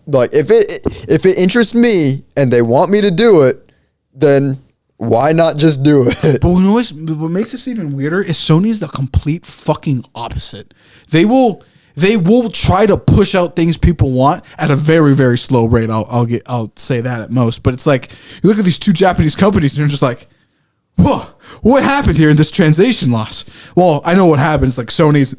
Like if it interests me and they want me to do it, then why not just do it? But you know what makes this even weirder is Sony's the complete fucking opposite. They will try to push out things people want at a very, very slow rate. I'll say that at most. But it's like you look at these two Japanese companies and you're just like, whoa, what happened here in this translation loss? Well, I know what happened. It's like Sony's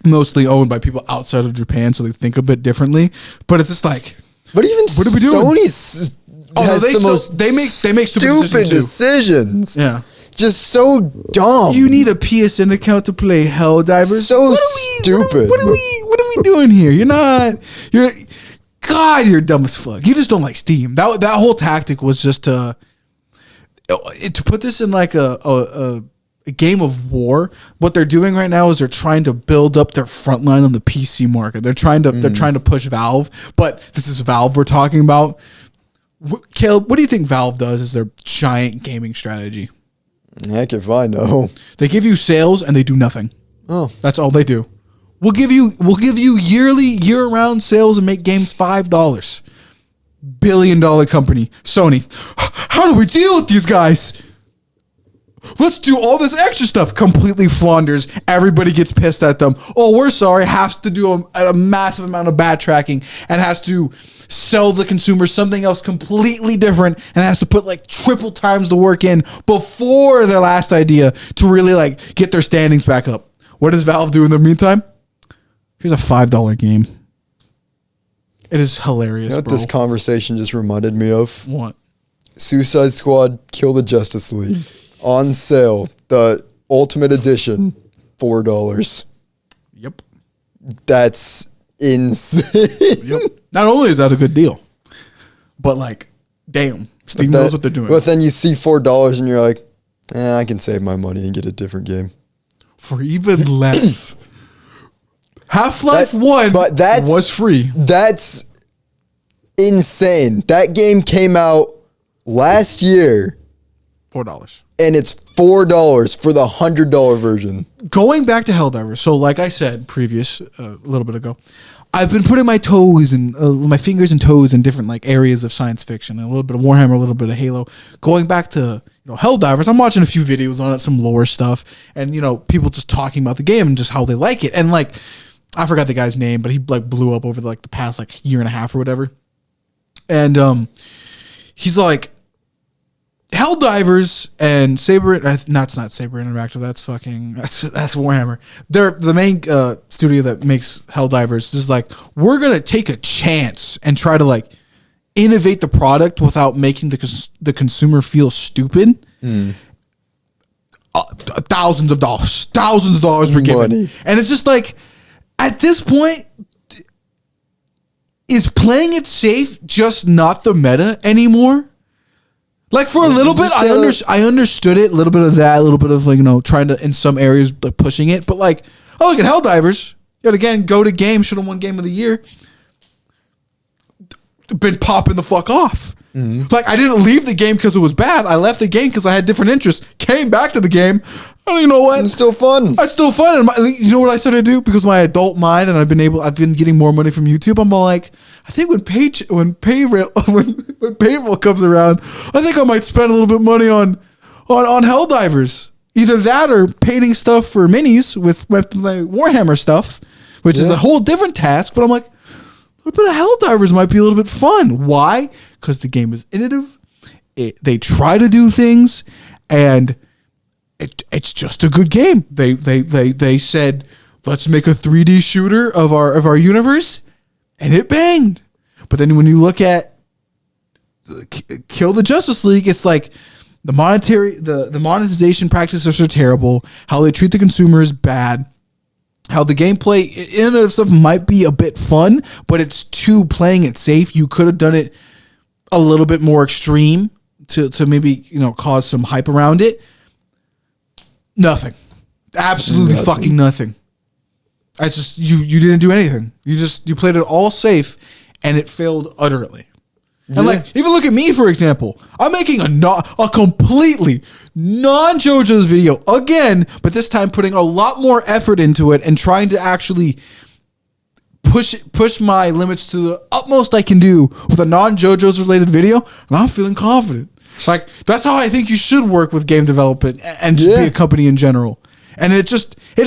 mostly owned by people outside of Japan, so they think a bit differently. But it's just like, But even what are we doing? Sony's has the most they make stupid decisions. Yeah. Just so dumb. You need a PSN account to play Helldivers. So stupid. What are we doing here? You're dumb as fuck. You just don't like Steam. That whole tactic was just to put this in like a game of war. What they're doing right now is they're trying to build up their front line on the PC market. They're trying to push Valve, but this is Valve we're talking about. Caleb, what do you think Valve does as their giant gaming strategy? Heck if I know. They give you sales and they do nothing. Oh, That's all they do. We'll give you yearly, year-round sales and make games $5. Billion-dollar company, Sony. How do we deal with these guys? Let's do all this extra stuff. Completely flounders. Everybody gets pissed at them. Oh, we're sorry. Has to do a massive amount of backtracking and has to sell the consumer something else completely different and has to put like triple times the work in before their last idea to really like get their standings back up. What does Valve do in the meantime? Here's a $5 game. It is hilarious, you know what bro. this conversation just reminded me of? What? Suicide Squad Kill the Justice League. On sale. The Ultimate Edition. $4. Yep. That's insane. Yep. Not only is that a good deal, but like, damn, Steam knows what they're doing. But then you see $4 and you're like, I can save my money and get a different game. For even less. Half-Life 1 was free. That's insane. That game came out last year. $4. And it's $4 for the $100 version. Going back to Helldivers, so like I said a little bit ago, I've been putting my toes and my fingers and toes in different like areas of science fiction, a little bit of Warhammer, a little bit of Halo. Going back to Helldivers, I'm watching a few videos on it, some lore stuff, and people just talking about the game and just how they like it. And like, I forgot the guy's name, but he like blew up over the past like year and a half or whatever. And he's like, Helldivers and Saber, it's not Saber Interactive. That's Warhammer. They're the main studio that makes Helldivers. Is like, we're gonna take a chance and try to like innovate the product without making the consumer feel stupid. Thousands of dollars were given, and it's just like, at this point, is playing it safe just not the meta anymore? Like for a little bit, I understood it, a little bit of that, a little bit of like, trying to, in some areas, like pushing it. But like, oh, look at Helldivers. Yet again, go to game, should have won game of the year. Been popping the fuck off. Mm-hmm. Like, I didn't leave the game because it was bad. I left the game because I had different interests. Came back to the game. I don't know what. It's still fun. It's still fun. And you know what I started to do? Because my adult mind, and I've been getting more money from YouTube. I'm all like, I think when payroll comes around, I think I might spend a little bit of money on Helldivers. Either that or painting stuff for minis with Warhammer stuff, which is a whole different task. But I'm like, but Helldivers might be a little bit fun. Why? Because the game is innovative. They try to do things, and it's just a good game. They said, let's make a 3D shooter of our universe, and it banged. But then when you look at Kill the Justice League, it's like the monetization practices are terrible. How they treat the consumer is bad. How the gameplay in and of stuff might be a bit fun, but it's too playing it safe. You could have done it a little bit more extreme to maybe cause some hype around it. Nothing, absolutely fucking nothing. I just you didn't do anything. You played it all safe, and it failed utterly. And like, even look at me, for example. I'm making a completely non-JoJo's video again, but this time putting a lot more effort into it and trying to actually push my limits to the utmost I can do with a non-JoJo's related video, and I'm feeling confident. Like, that's how I think you should work with game development and just be a company in general. And it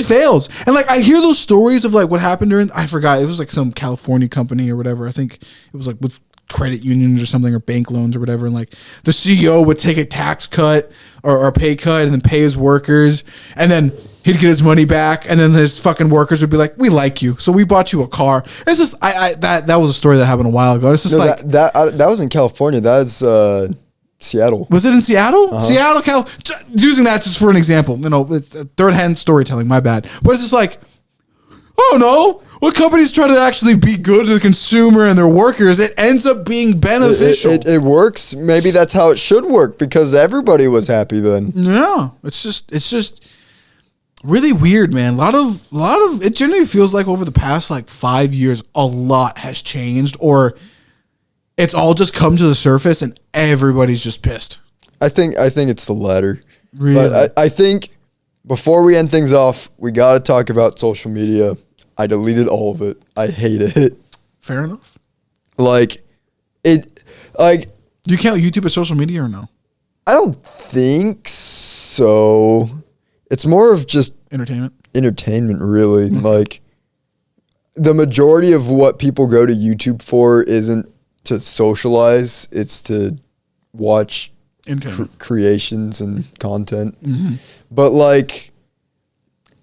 fails. And like, I hear those stories of like what happened during, I forgot, it was like some California company or whatever. I think it was like with credit unions or something, or bank loans or whatever, and like the CEO would take a tax cut or a pay cut and then pay his workers, and then he'd get his money back, and then his fucking workers would be like, we like you, so we bought you a car. It's just that was a story that happened a while ago. It's just that was in California. That's Seattle. Was it in Seattle? Uh-huh. Seattle, using that just for an example, it's third-hand storytelling, my bad. But it's just like, I don't know. What companies try to actually be good to the consumer and their workers, it ends up being beneficial. It works. Maybe that's how it should work, because everybody was happy then. Yeah. It's just really weird, man. A lot of it generally feels like over the past like 5 years, a lot has changed, or it's all just come to the surface and everybody's just pissed. I think it's the latter. Really? But I think before we end things off, we got to talk about social media. I deleted all of it. I hate it. Fair enough. Like, do you count YouTube as social media or no? I don't think so. It's more of just entertainment, really. Mm-hmm. Like, the majority of what people go to YouTube for isn't to socialize. It's to watch creations and content. Mm-hmm. But like,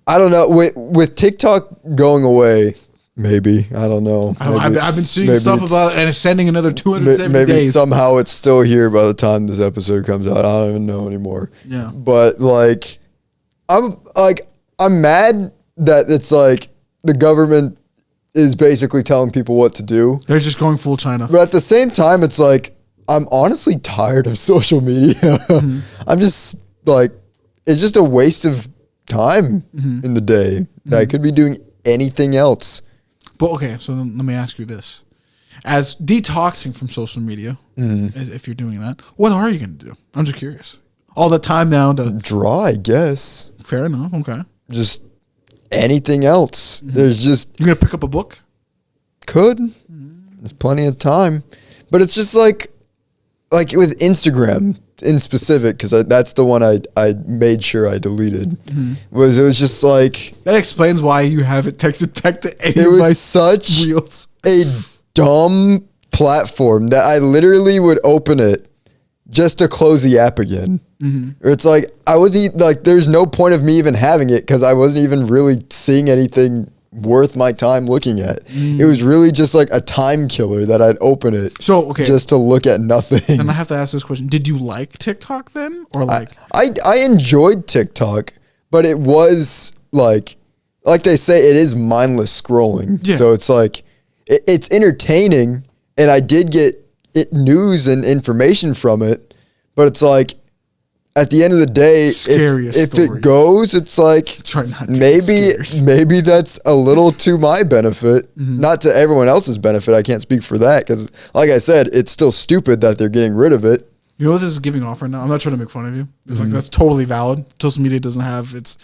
I don't know, with TikTok going away, maybe, I don't know. I've been seeing stuff about it, and it's sending another 270 maybe days. Somehow it's still here by the time this episode comes out. I don't even know anymore. Yeah. But like, I'm mad that it's like the government is basically telling people what to do. They're just going full China. But at the same time, it's like, I'm honestly tired of social media. Mm-hmm. I'm just like, it's just a waste of time in the day. I could be doing anything else. But okay, so then let me ask you this. As detoxing from social media, if you're doing that, what are you going to do? I'm just curious. All the time now to draw, I guess. Fair enough. Okay. Just anything else. There's just... You're going to pick up a book? Could. There's plenty of time. But it's just like with Instagram in specific, because that's the one I made sure I deleted. It was just like... That explains why you haven't texted back to any of my such reels. A dumb platform that I literally would open it just to close the app again. Or it's like, I wasn't like, there's no point of me even having it, because I wasn't even really seeing anything worth my time looking at. It was really just like a time killer that I'd open it just to look at nothing. And I have to ask this question. Did you like TikTok then? Or like I enjoyed TikTok, but it was like they say, it is mindless scrolling. Yeah. So it's like, it's entertaining, and I did get news and information from it, but it's like, at the end of the day, if it goes, it's like, maybe that's a little to my benefit, not to everyone else's benefit. I can't speak for that, because like I said, it's still stupid that they're getting rid of it. You know what this is giving off right now? I'm not trying to make fun of you. It's like, that's totally valid. Social media doesn't have its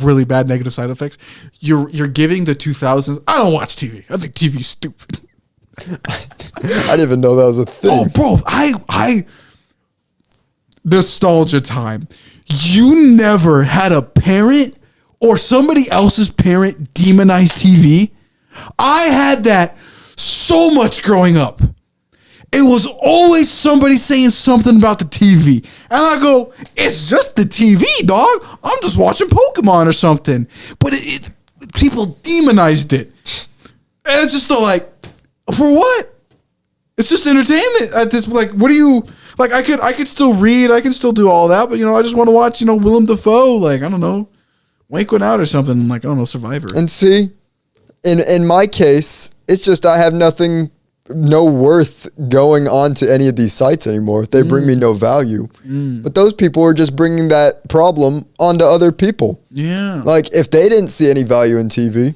really bad negative side effects. You're giving the 2000s. I don't watch TV. I think TV's stupid. I didn't even know that was a thing. Oh, bro, I nostalgia time. You never had a parent or somebody else's parent demonize TV? I had that so much growing up. It was always somebody saying something about the TV. And I go, it's just the TV, dog. I'm just watching Pokemon or something. But people demonized it. And it's just like, for what? It's just entertainment at this. Like, what do you like? I could still read. I can still do all that. But I just want to watch. Willem Dafoe. Like, I don't know, Wank One Out or something. Like, I don't know, Survivor. And see, in my case, it's just I have no worth going on to any of these sites anymore. They bring me no value. But those people are just bringing that problem onto other people. Yeah. Like, if they didn't see any value in TV,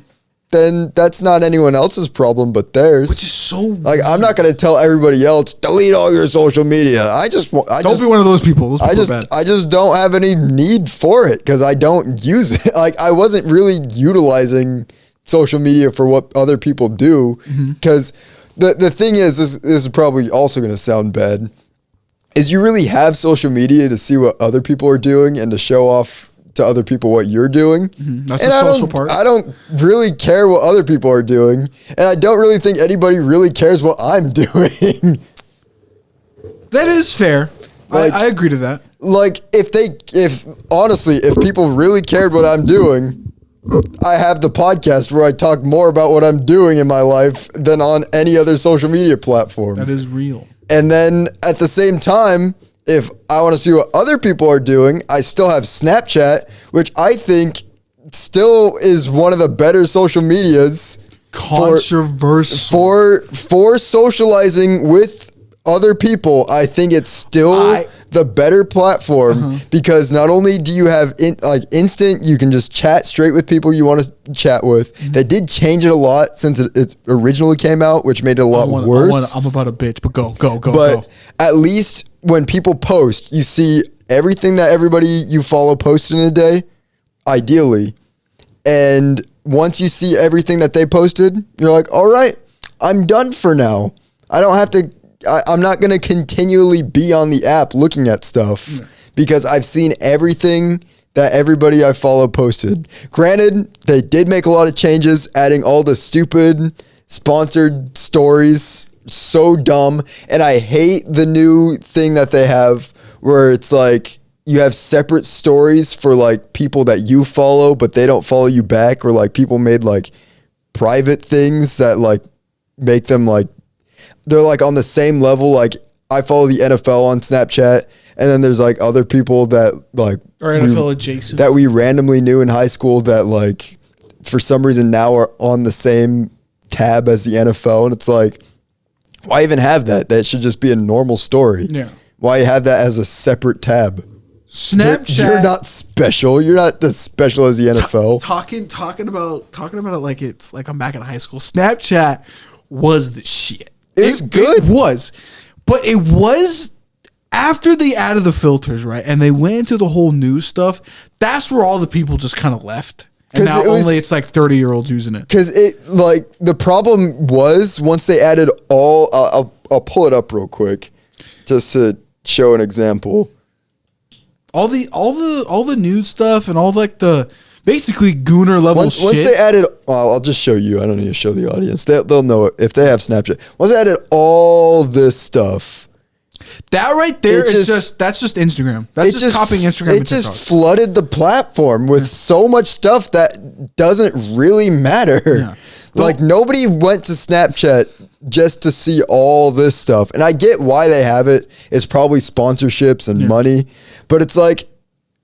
then that's not anyone else's problem but theirs. Which is so like, I'm not going to tell everybody else, delete all your social media. Don't be one of those people. Those people are bad. I just don't have any need for it because I don't use it. Like, I wasn't really utilizing social media for what other people do because the thing is, this is probably also going to sound bad, is you really have social media to see what other people are doing and to show off to other people what you're doing. That's the social part. I don't really care what other people are doing, and I don't really think anybody really cares what I'm doing. That is fair. Like, I agree to that. Like, honestly, if people really cared what I'm doing, I have the podcast where I talk more about what I'm doing in my life than on any other social media platform. That is real. And then at the same time, if I want to see what other people are doing, I still have Snapchat, which I think still is one of the better social medias. Controversial. For socializing with other people. I think it's still the better platform because not only do you have instant, you can just chat straight with people you want to chat with. They did change it a lot since it originally came out, which made it a lot worse. I'm about a bitch, but go. But at least when people post, you see everything that everybody you follow posted in a day, ideally. And once you see everything that they posted, you're like, all right, I'm done for now. I don't have to, I'm not going to continually be on the app looking at stuff because I've seen everything that everybody I follow posted. Granted, they did make a lot of changes, adding all the stupid sponsored stories. So dumb. And I hate the new thing that they have where it's like you have separate stories for like people that you follow, but they don't follow you back, or like people made like private things that like make them like they're like on the same level. Like I follow the NFL on Snapchat, and then there's like other people that like or NFL adjacent that we randomly knew in high school that like for some reason now are on the same tab as the NFL, and it's like, why even have that? That should just be a normal story. Yeah. Why have that as a separate tab? Snapchat. You're not special. You're not as special as the NFL. Talking about it like it's like I'm back in high school. Snapchat was the shit. It's good. It was. But it was after they added the filters, right? And they went into the whole news stuff. That's where all the people just kind of left. And now it's like 30-year-olds using it. Because it like the problem was once they added all. I'll pull it up real quick, just to show an example. All the news stuff and all like the basically gooner level shit. Once they added, I'll just show you. I don't need to show the audience. They'll know it if they have Snapchat. Once they added all this stuff. That right there is that's just Instagram. That's just copying Instagram. It just flooded the platform with so much stuff that doesn't really matter. Yeah. Like nobody went to Snapchat just to see all this stuff. And I get why they have it. It's probably sponsorships and money, but it's like,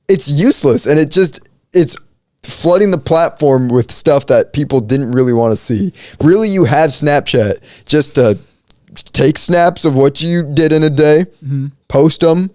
it's useless. And it's flooding the platform with stuff that people didn't really want to see. Really, you have Snapchat just to take snaps of what you did in a day, post them,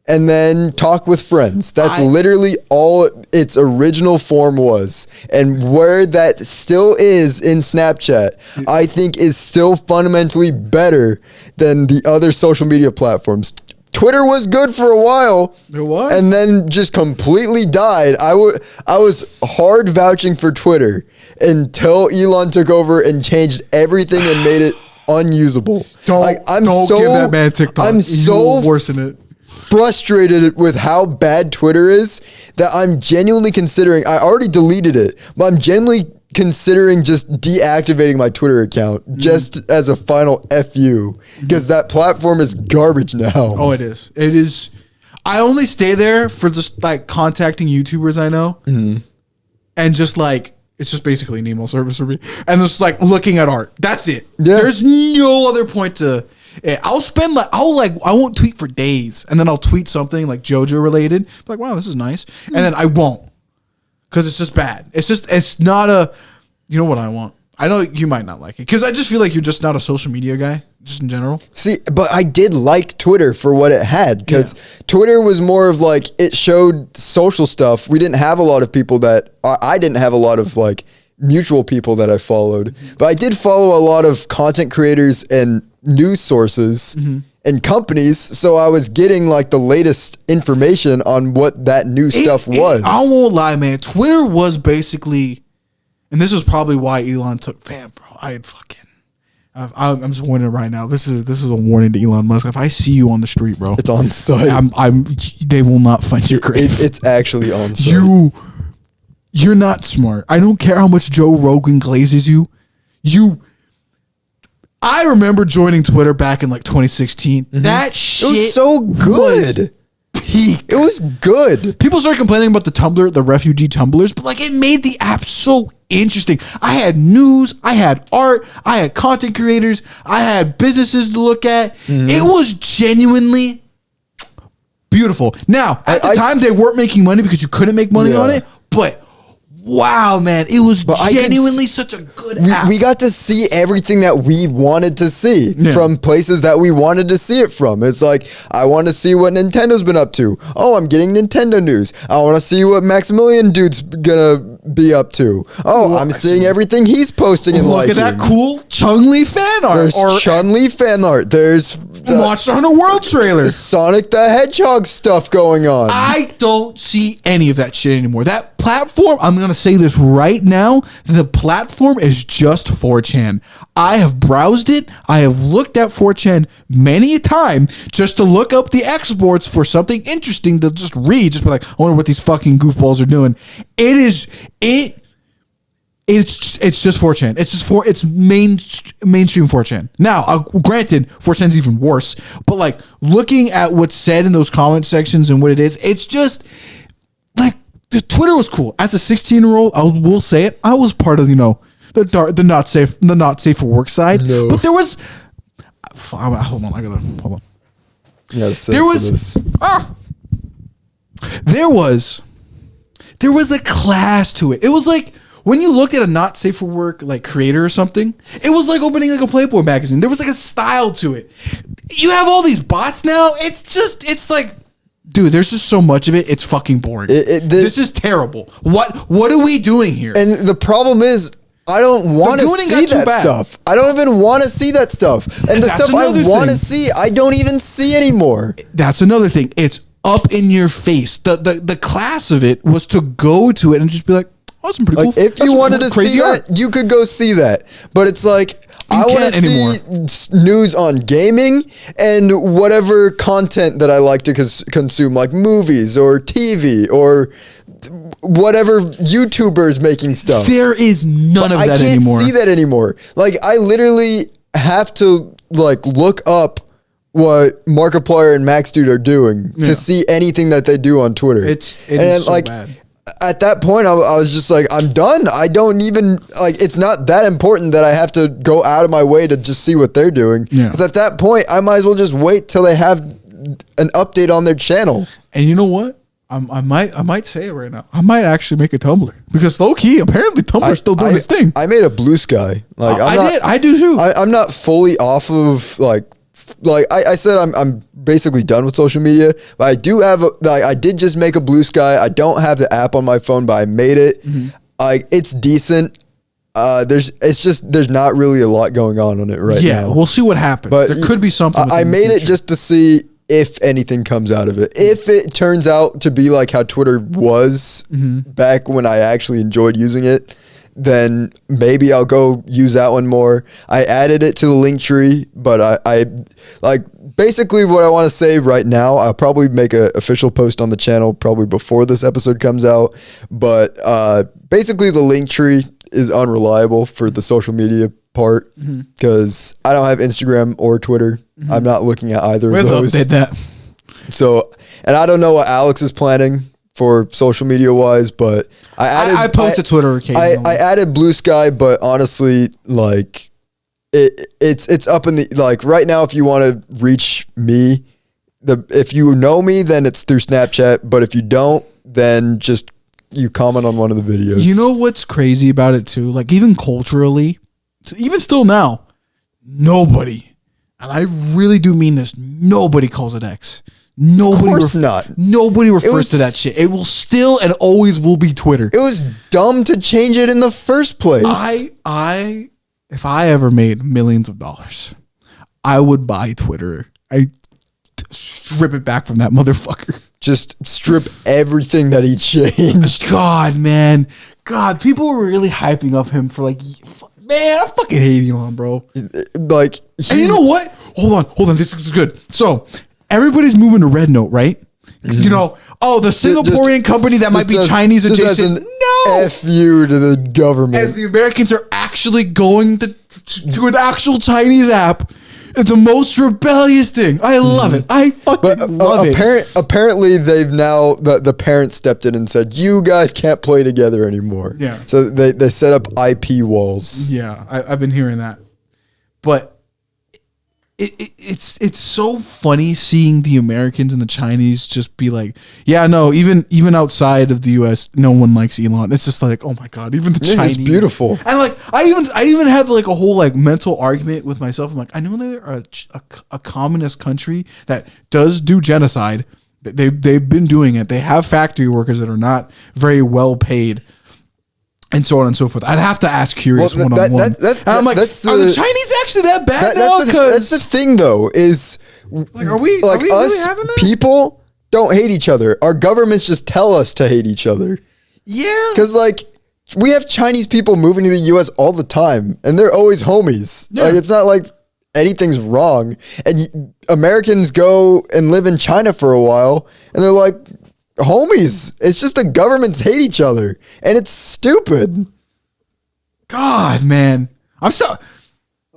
and then talk with friends. That's literally all its original form was. And where that still is in Snapchat, I think is still fundamentally better than the other social media platforms. Twitter was good for a while. It was. And then just completely died. I was hard vouching for Twitter until Elon took over and changed everything and made it unusable. Don't give that man TikTok. I'm so worse than it. frustrated with how bad Twitter is that I'm genuinely considering. I already deleted it, but I'm genuinely considering just deactivating my Twitter account just as a final FU because that platform is garbage now. Oh, it is. It is. I only stay there for just like contacting YouTubers I know, and just like it's just basically an email service for me, and just like looking at art. That's it. Yeah. There's no other point to. I won't tweet for days, and then I'll tweet something like JoJo related, like wow, this is nice, and then I won't because it's just bad. It's not a. You know what I want. I know you might not like it because I just feel like you're just not a social media guy, just in general. See, but I did like Twitter for what it had because Twitter was more of like it showed social stuff. We didn't have a lot of people that I didn't have a lot of like mutual people that I followed, but I did follow a lot of content creators and news sources and companies. So I was getting like the latest information on what that new stuff was. I won't lie, man. Twitter was basically. And this is probably why Elon took. Bro, I'm just warning right now. This is a warning to Elon Musk. If I see you on the street, bro, it's on site. They will not find your grave. It's actually on site. You're not smart. I don't care how much Joe Rogan glazes you. I remember joining Twitter back in like 2016. That shit it was so good. Peak. It was good. People started complaining about the refugee Tumblrs, but like it made the app so interesting. I had news, I had art, I had content creators, I had businesses to look at. It was genuinely beautiful. Now, at the time, they weren't making money because you couldn't make money on it, but wow, man, it was genuinely such a good app. We got to see everything that we wanted to see from places that we wanted to see it from. It's like, I want to see what Nintendo's been up to. Oh, I'm getting Nintendo news. I want to see what Maximilian dude's gonna be up to. Oh, I'm seeing everything he's posting and liking. Look at that cool Chun-Li fan art. There's Chun-Li fan art. There's Monster Hunter World trailer. Sonic the Hedgehog stuff going on. I don't see any of that shit anymore. That platform, I'm going to say this right now, the platform is just 4chan. I have browsed it. I have looked at 4chan many a time just to look up the exports for something interesting to just read. Just be like, I wonder what these fucking goofballs are doing. It's just 4chan. It's mainstream 4chan. Now, granted, 4chan's even worse, but like looking at what's said in those comment sections and what it is, it's just like the Twitter was cool. As a 16-year-old, I will say it, I was part of, the not safe for work side. No. But there was hold on. There was a class to it. It was like when you looked at a not safe for work like creator or something, it was like opening like a Playboy magazine. There was like a style to it. You have all these bots now. It's like, dude, there's just so much of it. It's fucking boring. This is terrible. What are we doing here? And the problem is, I don't want to see that stuff. I don't even want to see that stuff. And the stuff I want to see, I don't even see anymore. That's another thing. It's up in your face. The class of it was to go to it and just be like, oh, that's pretty cool. If you wanted to see that, you could go see that. But it's like, I want to see news on gaming and whatever content that I like to consume, like movies or TV or whatever YouTubers making stuff. There is none of that anymore. I can't see that anymore. Like, I literally have to like look up what Markiplier and Max Dude are doing to see anything that they do on Twitter. It is so bad. At that point, I was just like, I'm done. I don't even, like, it's not that important that I have to go out of my way to just see what they're doing. Because at that point, I might as well just wait till they have an update on their channel. And you know what? I might say it right now. I might actually make a Tumblr. Because low key, apparently Tumblr's still doing its thing. I made a Blue Sky. Like, I do too. I'm not fully off of, like I said, I'm basically done with social media, but I do have I did just make a Blue Sky. I don't have the app on my phone, but I made it. It's decent. There's not really a lot going on it right now. Yeah, we'll see what happens. But there could be something. I made it just to see if anything comes out of it. If it turns out to be like how Twitter was back when I actually enjoyed using it, then maybe I'll go use that one more. I added it to the link tree, but I like basically what I want to say right now. I'll probably make an official post on the channel probably before this episode comes out. But basically, the link tree is unreliable for the social media part because I don't have Instagram or Twitter. I'm not looking at either of those. Update that. So, and I don't know what Alex is planning for social media wise, but I post to Twitter occasionally. I added Blue Sky, but honestly, like it's up in the like right now. If you want to reach me, if you know me, then it's through Snapchat. But if you don't, then just you comment on one of the videos. You know what's crazy about it too? Like even culturally, even still now, nobody, and I really do mean this, nobody calls it X. Nobody, of course not. Nobody refers to that shit. It will still and always will be Twitter. It was dumb to change it in the first place. If I ever made millions of dollars, I would buy Twitter. I strip it back from that motherfucker. Just strip everything that he changed. God, man. God, people were really hyping up him for like, man, I fucking hate Elon, bro. Like, and you know what? Hold on. This is good. So, everybody's moving to Red Note, right? Mm-hmm. You know, the Singaporean company that might be Chinese adjacent. No, F you to the government. And the Americans are actually going to an actual Chinese app. It's the most rebellious thing. I love it. I fucking love it. Apparently, they've now the parents stepped in and said, "You guys can't play together anymore." Yeah. So they set up IP walls. Yeah, I've been hearing that, but. It's so funny seeing the Americans and the Chinese just be like, yeah, no, even outside of the US, no one likes Elon. It's just like, oh my God, even the Chinese. It's beautiful. And like, I even had like a whole like mental argument with myself. I'm like, I know they're a communist country that does do genocide. They've been doing it. They have factory workers that are not very well paid. And so on and so forth. I'd have to ask Curious one-on-one. And I'm like, are the Chinese actually that bad now? That's the thing, though, is like, are we us really having that? People don't hate each other. Our governments just tell us to hate each other. Yeah. Because, like, we have Chinese people moving to the U.S. all the time, and they're always homies. Yeah. Like, it's not like anything's wrong. And Americans go and live in China for a while, and they're like, homies. It's just the governments hate each other, and it's stupid. God, man, I'm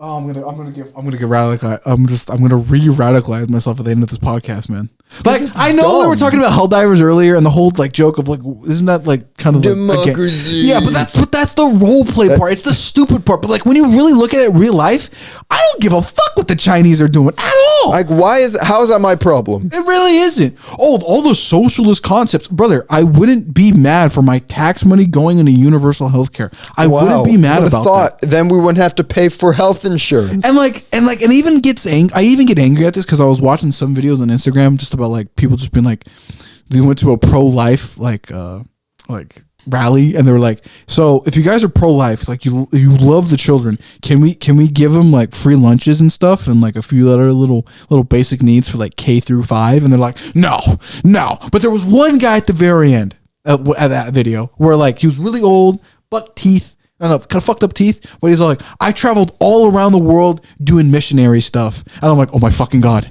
gonna get radicalized. I'm gonna re-radicalize myself at the end of this podcast, man. Like, I know we were talking about Helldivers earlier, and the whole like joke of like, isn't that like kind of democracy? Yeah, but that's the role play part. It's the stupid part. But like when you really look at it in real life, I don't give a fuck what the Chinese are doing at all. Like, how is that my problem? It really isn't. Oh, all the socialist concepts, brother. I wouldn't be mad for my tax money going into universal health care. I wouldn't be mad about that. Then we wouldn't have to pay for health insurance. And even I even get angry at this because I was watching some videos on Instagram just about like people just being like, they went to a pro-life like rally and they were like, so if you guys are pro-life, like you love the children, can we give them like free lunches and stuff and like a few other little basic needs for like K through 5? And they're like, no. But there was one guy at the very end at that video where like he was really old, buck teeth. I don't know, kind of fucked up teeth. But he's all like, I traveled all around the world doing missionary stuff. And I'm like, oh my fucking God.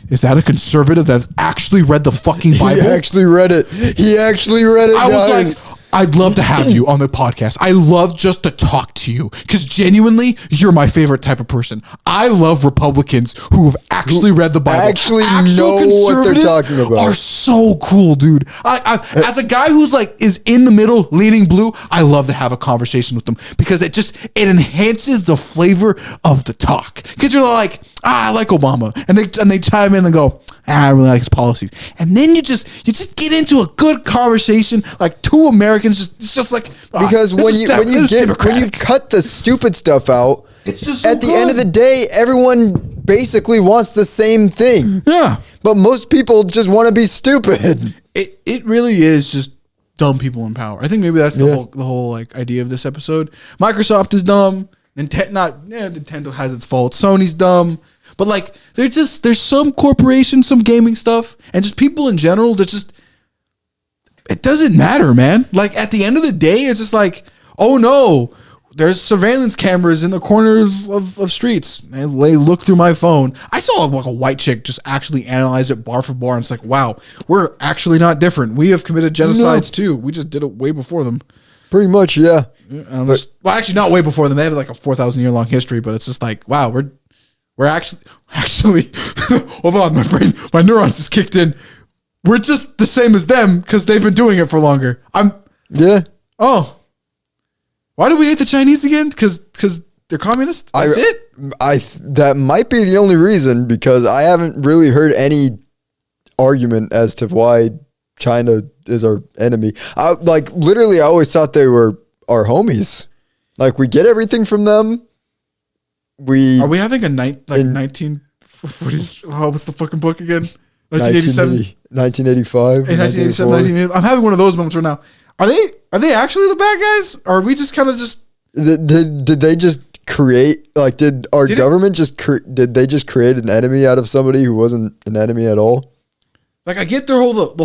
Is that a conservative that's actually read the fucking Bible? He actually read it. I was like, I'd love to have you on the podcast. I love just to talk to you because genuinely, you're my favorite type of person. I love Republicans who have actually read the Bible. Actually know what they're talking about. Are so cool, dude. I as a guy who's like is in the middle, leaning blue, I love to have a conversation with them because it enhances the flavor of the talk. Because you're like, I like Obama, and they chime in and go, I really like his policies, and then you just get into a good conversation like two Americans. It's just like because when you cut the stupid stuff out, it's just so at the end of the day, everyone basically wants the same thing. Yeah, but most people just want to be stupid. It really is just dumb people in power. I think maybe that's the whole like idea of this episode. Microsoft is dumb. Nintendo has its faults. Sony's dumb. But like, there's some corporations, some gaming stuff, and just people in general that just, it doesn't matter, man. Like at the end of the day, it's just like, oh no, there's surveillance cameras in the corners of streets. And they look through my phone. I saw like a white chick just actually analyze it bar for bar. And it's like, wow, we're actually not different. We have committed genocides too. We just did it way before them. Pretty much, yeah. Well, actually, not way before them. They have like a 4,000 year long history, but it's just like, wow, we're actually hold on, my neurons just kicked in. We're just the same as them because they've been doing it for longer. Oh, why do we hate the Chinese again? Because they're communist. That's it. That might be the only reason, because I haven't really heard any argument as to why China is our enemy. I always thought they were our homies. Like, we get everything from them. Are we having a 1940? What's the fucking book again? 1987, 1985, 1987, 1980. I'm having one of those moments right now. Are they actually the bad guys? Or are we just kind of just? Did they just create? Like, did our government did they just create an enemy out of somebody who wasn't an enemy at all? Like, I get the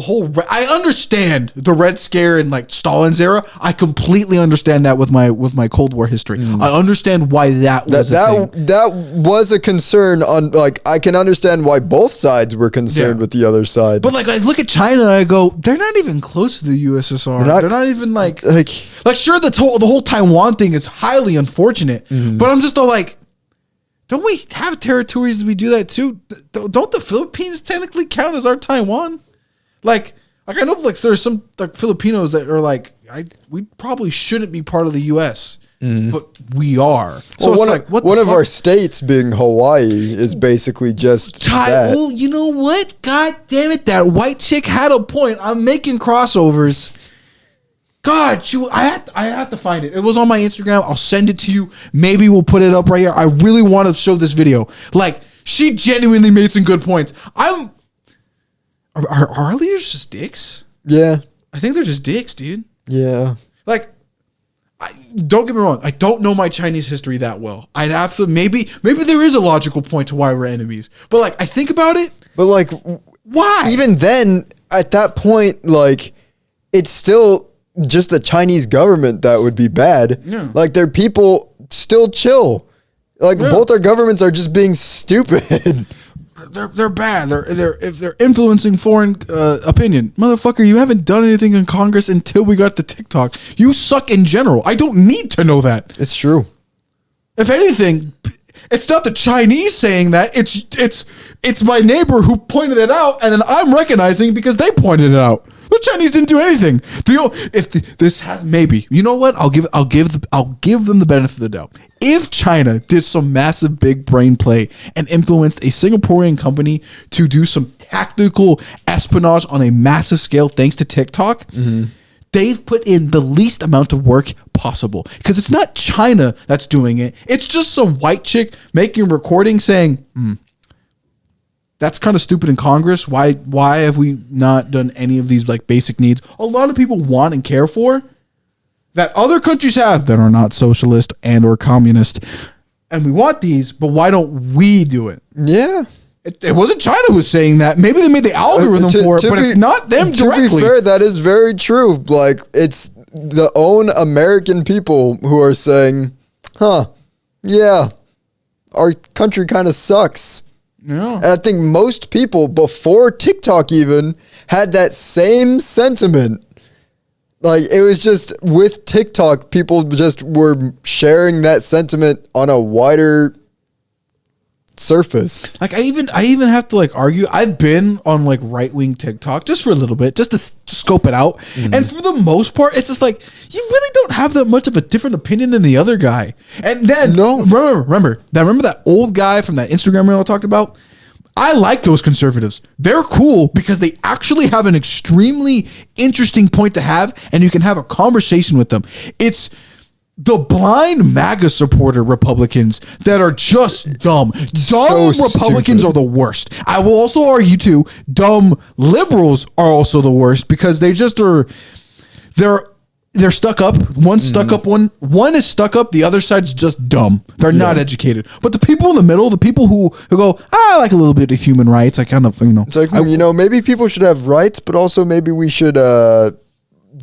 whole. I understand the Red Scare and like Stalin's era. I completely understand that with my Cold War history. I understand why that was a thing. That was a concern. On, like, I can understand why both sides were concerned with the other side. But like, I look at China and I go, they're not even close to the USSR. They're not even like sure, the whole Taiwan thing is highly unfortunate. But I'm just all like, don't we have territories that we do that too? Don't the Philippines technically count as our Taiwan? Like I know like there's some like Filipinos that are like, we probably shouldn't be part of the U.S., but we are. So well, one of our states being Hawaii is basically just that. Well, you know what? God damn it, that white chick had a point. I'm making crossovers. God, I have to find it. It was on my Instagram. I'll send it to you. Maybe we'll put it up right here. I really want to show this video. Like, she genuinely made some good points. Are our leaders just dicks? Yeah. I think they're just dicks, dude. Yeah. Like, don't get me wrong. I don't know my Chinese history that well. I'd have to, maybe there is a logical point to why we're enemies. But like, I think about it. But like, why? Even then, at that point, like, it's still just the Chinese government that would be bad. Yeah. Like, their people still chill. Like, both our governments are just being stupid. They're bad. They're influencing foreign opinion. Motherfucker, you haven't done anything in Congress until we got to TikTok. You suck in general. I don't need to know that. It's true. If anything, it's not the Chinese saying that. It's my neighbor who pointed it out, and then I'm recognizing because they pointed it out. The Chinese didn't do anything. Maybe, you know what? I'll give them the benefit of the doubt. If China did some massive big brain play and influenced a Singaporean company to do some tactical espionage on a massive scale, thanks to TikTok, they've put in the least amount of work possible, because it's not China that's doing it. It's just some white chick making a recording saying, that's kind of stupid in Congress. Why have we not done any of these like basic needs a lot of people want and care for that other countries have that are not socialist and or communist? And we want these, but why don't we do it? Yeah. It wasn't China who was saying that. Maybe they made the algorithm for it, but it's not them directly. To be fair, that is very true. Like, it's the own American people who are saying, yeah, our country kind of sucks. Yeah. And I think most people before TikTok even had that same sentiment. Like, it was just with TikTok, people just were sharing that sentiment on a wider surface. Like, I even have to like argue. I've been on like right-wing TikTok just for a little bit, just to scope it out. And for the most part, it's just like, you really don't have that much of a different opinion than the other guy. And then remember that old guy from that Instagram reel I talked about? I like those conservatives. They're cool because they actually have an extremely interesting point to have, and you can have a conversation with them. It's the blind MAGA supporter Republicans that are just dumb. Dumb Republicans are the worst. I will also argue too, dumb liberals are also the worst, because they just are, they're stuck up. One's stuck up. One is stuck up. The other side's just dumb. They're not educated. But the people in the middle, the people who go, I like a little bit of human rights. I kind of, It's like, maybe people should have rights, but also maybe we should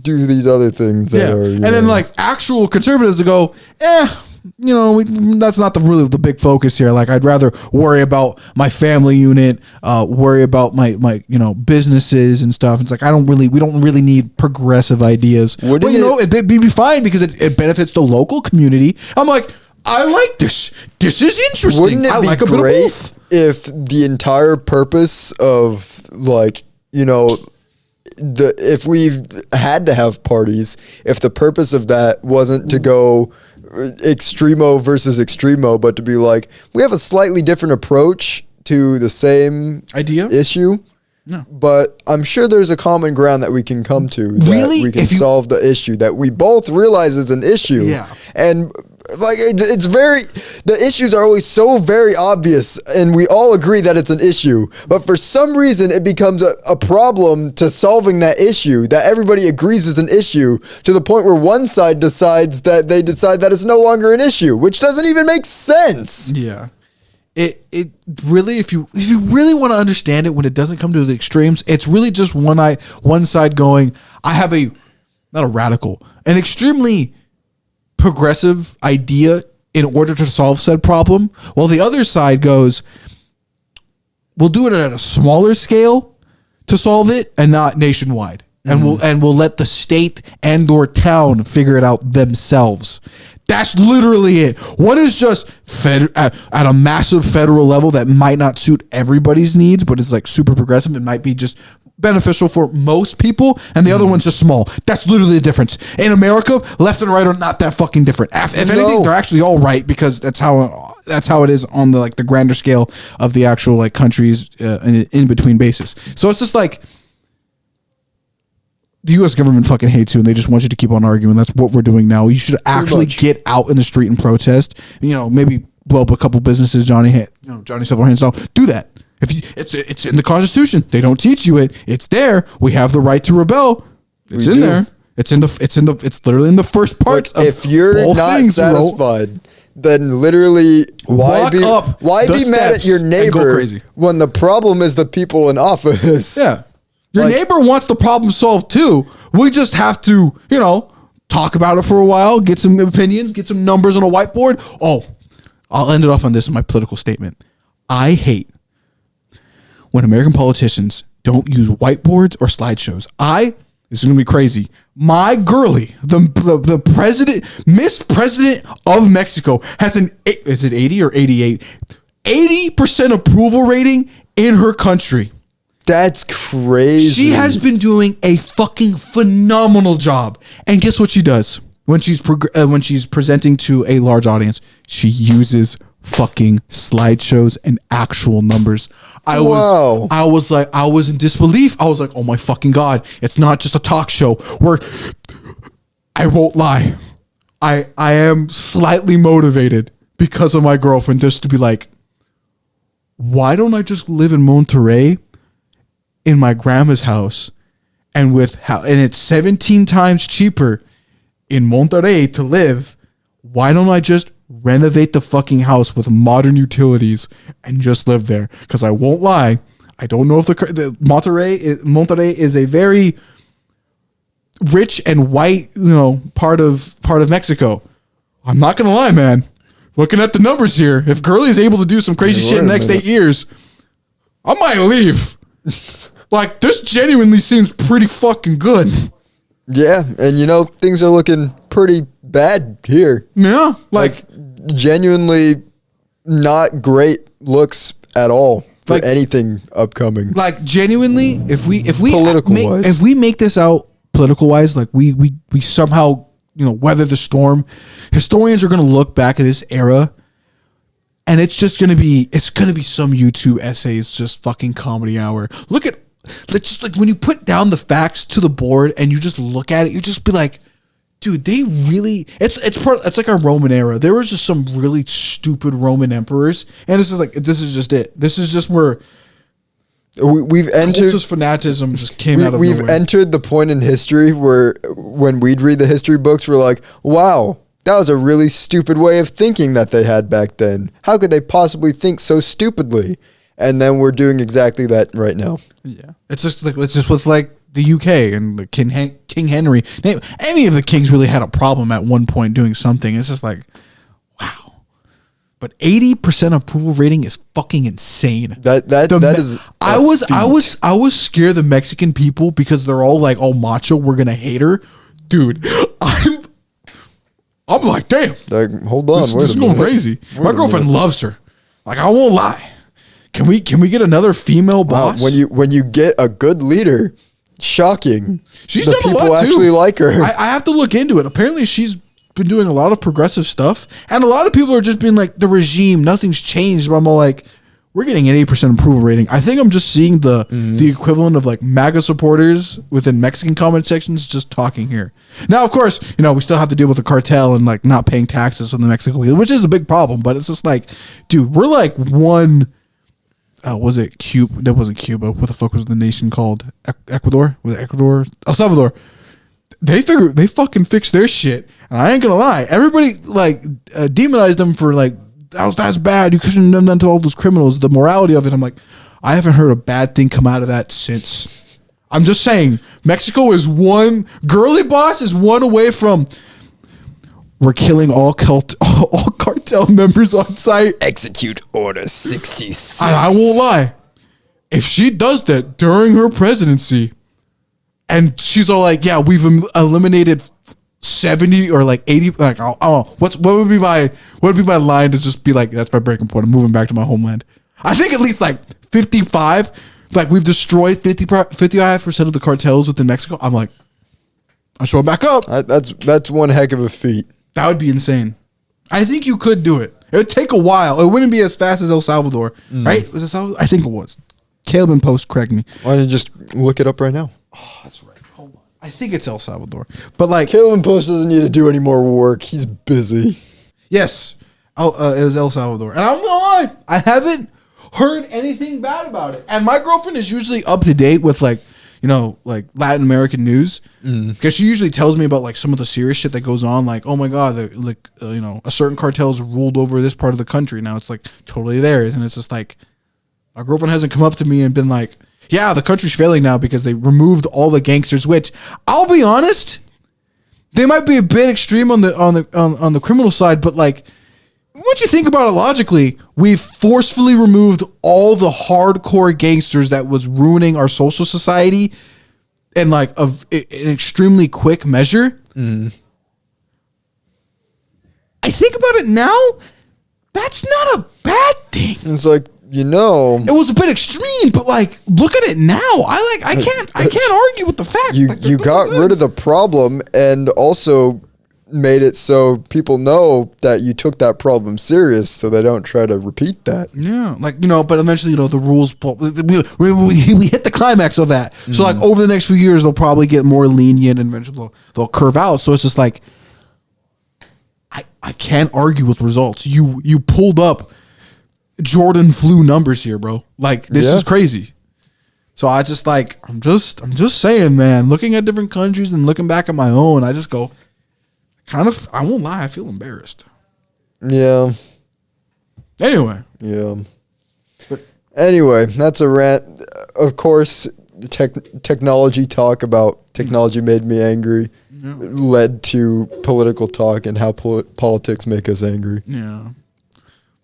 do these other things that are. And then like actual conservatives will go, that's not really the big focus here. Like I'd rather worry about my family unit, worry about my businesses and stuff. It's like we don't really need progressive ideas. It'd be fine because it benefits the local community. I'm like, I like this. This is interesting. Wouldn't it I be like a bit of great both. if the entire purpose of if we've had to have parties, if the purpose of that wasn't to go extremo versus extremo, but to be like, we have a slightly different approach to the same idea issue. No. But I'm sure there's a common ground that we can come to that really? We can solve the issue that we both realize is an issue. Yeah. And like the issues are always so very obvious and we all agree that it's an issue, but for some reason it becomes a problem to solving that issue that everybody agrees is an issue, to the point where one side decides that it's no longer an issue, which doesn't even make sense. Yeah. It really, if you really want to understand it, when it doesn't come to the extremes, it's really just one side going, I have not a radical, an extremely progressive idea in order to solve said problem, while the other side goes, we'll do it at a smaller scale to solve it and not nationwide. And we'll let the state and or town figure it out themselves. That's literally it. One is just at a massive federal level that might not suit everybody's needs, but it's like super progressive. It might be just beneficial for most people, and the other one's just small. That's literally the difference. In America, left and right are not that fucking different. If anything, they're actually all right, because that's how it is on the the grander scale of the actual countries in between basis. So it's just like, the U.S. government fucking hates you, and they just want you to keep on arguing. That's what we're doing now. You should actually get out in the street and protest. Maybe blow up a couple businesses. Johnny Silverhand style. Do that. It's in the Constitution. They don't teach you it. It's there. We have the right to rebel. It's in there. It's literally in the first parts. If you're not satisfied, then literally why be mad at your neighbor when the problem is the people in office? Yeah. Your neighbor wants the problem solved too. We just have to, talk about it for a while, get some opinions, get some numbers on a whiteboard. Oh, I'll end it off on this in my political statement. I hate when American politicians don't use whiteboards or slideshows. This is going to be crazy. My girlie, the president, Miss President of Mexico, has is it 80 or 88? 80% approval rating in her country. That's crazy. She has been doing a fucking phenomenal job. And guess what she does when she's presenting to a large audience? She uses fucking slideshows and actual numbers. I was in disbelief. I was like, oh my fucking God. It's not just a talk show where, I won't lie, I am slightly motivated because of my girlfriend just to be like, why don't I just live in Monterrey in my grandma's house, and it's 17 times cheaper in Monterrey to live. Why don't I just renovate the fucking house with modern utilities and just live there? Because I won't lie, I don't know if the Monterrey is a very rich and white part of Mexico. I'm not gonna lie, man. Looking at the numbers here, if Curly is able to do some crazy shit in the next 8 years, I might leave. Like, this genuinely seems pretty fucking good. Yeah, and things are looking pretty bad here. Yeah, like genuinely not great looks at all for anything upcoming. Like, genuinely, if we political-wise, if we make this out political wise, like we somehow weather the storm, historians are going to look back at this era, and it's going to be some YouTube essays, just fucking comedy hour. Let's just, like, when you put down the facts to the board and you just look at it, you just be like, dude, they really, it's like our Roman era. There was just some really stupid Roman emperors, and this is just it. This is just where we've entered cultist fanatism just came out of We've nowhere. entered the point in history where when we'd read the history books, we're like, wow, that was a really stupid way of thinking that they had back then. How could they possibly think so stupidly? And then we're doing exactly that right now. Yeah, it's just with the UK and the King Henry. Any of the kings really had a problem at one point doing something. It's just like, wow. But 80% approval rating is fucking insane. That is. I was scared the Mexican people because they're all like, oh, macho, we're gonna hate her, dude. I'm like, damn. Like, hold on, This is going crazy. My girlfriend loves her. Like, I won't lie. Can we get another female boss? When you get a good leader, shocking. She's the done a people lot, too. actually like her. I have to look into it. Apparently, she's been doing a lot of progressive stuff, and a lot of people are just being like, the regime, nothing's changed. But I'm all like, we're getting an 8% approval rating. I think I'm just seeing the equivalent of like MAGA supporters within Mexican comment sections just talking here. Now, of course, we still have to deal with the cartel and like not paying taxes from the Mexico, which is a big problem. But it's just like, dude, we're like one. Was it Cuba? That wasn't Cuba. What the fuck was the nation called? Ecuador? Was it Ecuador? El Salvador. They fucking fixed their shit. And I ain't gonna lie, everybody like demonized them for like, that's bad. You couldn't have done that to all those criminals. The morality of it, I'm like, I haven't heard a bad thing come out of that since. I'm just saying, Mexico is one. Girly boss is one away from. We're killing all cartel members on site. Execute Order 66. And I won't lie, if she does that during her presidency, and she's all like, "Yeah, we've eliminated 70 or like 80." Like, what would be my line to just be like, "That's my breaking point. I'm moving back to my homeland." I think at least like 55. Like we've destroyed 55% of the cartels within Mexico. I'm like, I'm showing back up. That's one heck of a feat. That would be insane. I think you could do it. It would take a while. It wouldn't be as fast as El Salvador, right? Was it Salvador? I think it was. Caleb and Post, correct me. Why don't you just look it up right now? Oh, that's right. Hold on. I think it's El Salvador. But like, Caleb and Post doesn't need to do any more work. He's busy. Yes, it was El Salvador. And I'm gonna lie, I haven't heard anything bad about it. And my girlfriend is usually up to date with like Latin American news, because she usually tells me about like some of the serious shit that goes on. Like, oh my god, a certain cartel's ruled over this part of the country now. It's like totally theirs, and it's just like, my girlfriend hasn't come up to me and been like, yeah, the country's failing now because they removed all the gangsters. Which, I'll be honest, they might be a bit extreme on the criminal side, but like, once you think about it logically, we've forcefully removed all the hardcore gangsters that was ruining our social society in like an extremely quick measure. I think about it now, that's not a bad thing. It's like, it was a bit extreme, but like, look at it now. I can't argue with the facts. You got rid of the problem and also made it so people know that you took that problem serious, so they don't try to repeat that. Yeah, but eventually, the rules. We hit the climax of that. So like over the next few years, they'll probably get more lenient, and eventually they'll curve out. So it's just like, I can't argue with results. You pulled up Jordan flu numbers here, bro. Like, this is crazy. So I just like, I'm just saying, man. Looking at different countries and looking back at my own, I just go, I won't lie, I feel embarrassed. Yeah. Anyway. Yeah. Anyway, that's a rant. Of course, the technology talk about technology made me angry. Yeah. Led to political talk and how politics make us angry. Yeah.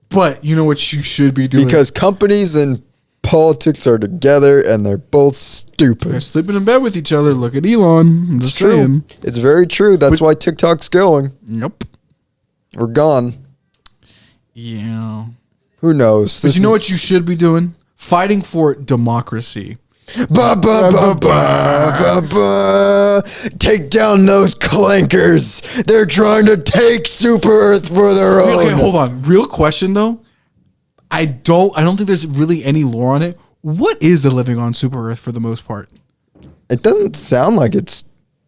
But you know what you should be doing? Because companies and politics are together and they're both stupid. They're sleeping in bed with each other. Look at Elon. I'm just saying. It's very true. That's why TikTok's going. Nope. We're gone. Yeah. Who knows? But you know what you should be doing? Fighting for democracy. Ba, ba, ba, ba, ba, ba. Take down those clankers. They're trying to take Super Earth for their own. Okay, hold on. Real question though. I don't think there's really any lore on it. What is the living on Super Earth for the most part? It doesn't sound like it's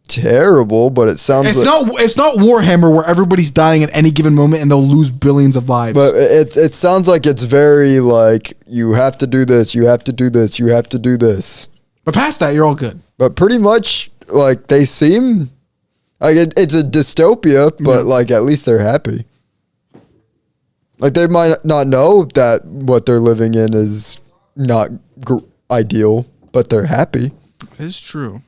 terrible, but it sounds it's not Warhammer where everybody's dying at any given moment and they'll lose billions of lives. But it sounds like it's very like, you have to do this, you have to do this, you have to do this. But past that, you're all good. But pretty much like they seem like it's a dystopia, but like at least they're happy. Like, they might not know that what they're living in is not ideal, but they're happy. It's true.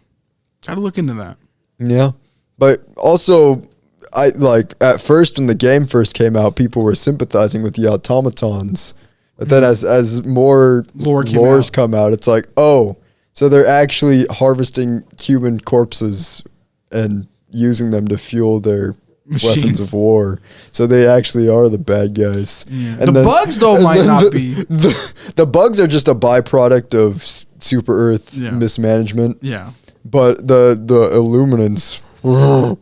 Gotta look into that. Yeah. But also, I like at first when the game first came out, people were sympathizing with the automatons. But then as more lores come out, it's like, oh, so they're actually harvesting human corpses and using them to fuel their weapons of war. So they actually are the bad guys. Yeah. And the bugs, though, might not be. The bugs are just a byproduct of Super Earth mismanagement. Yeah. But the Illuminants... I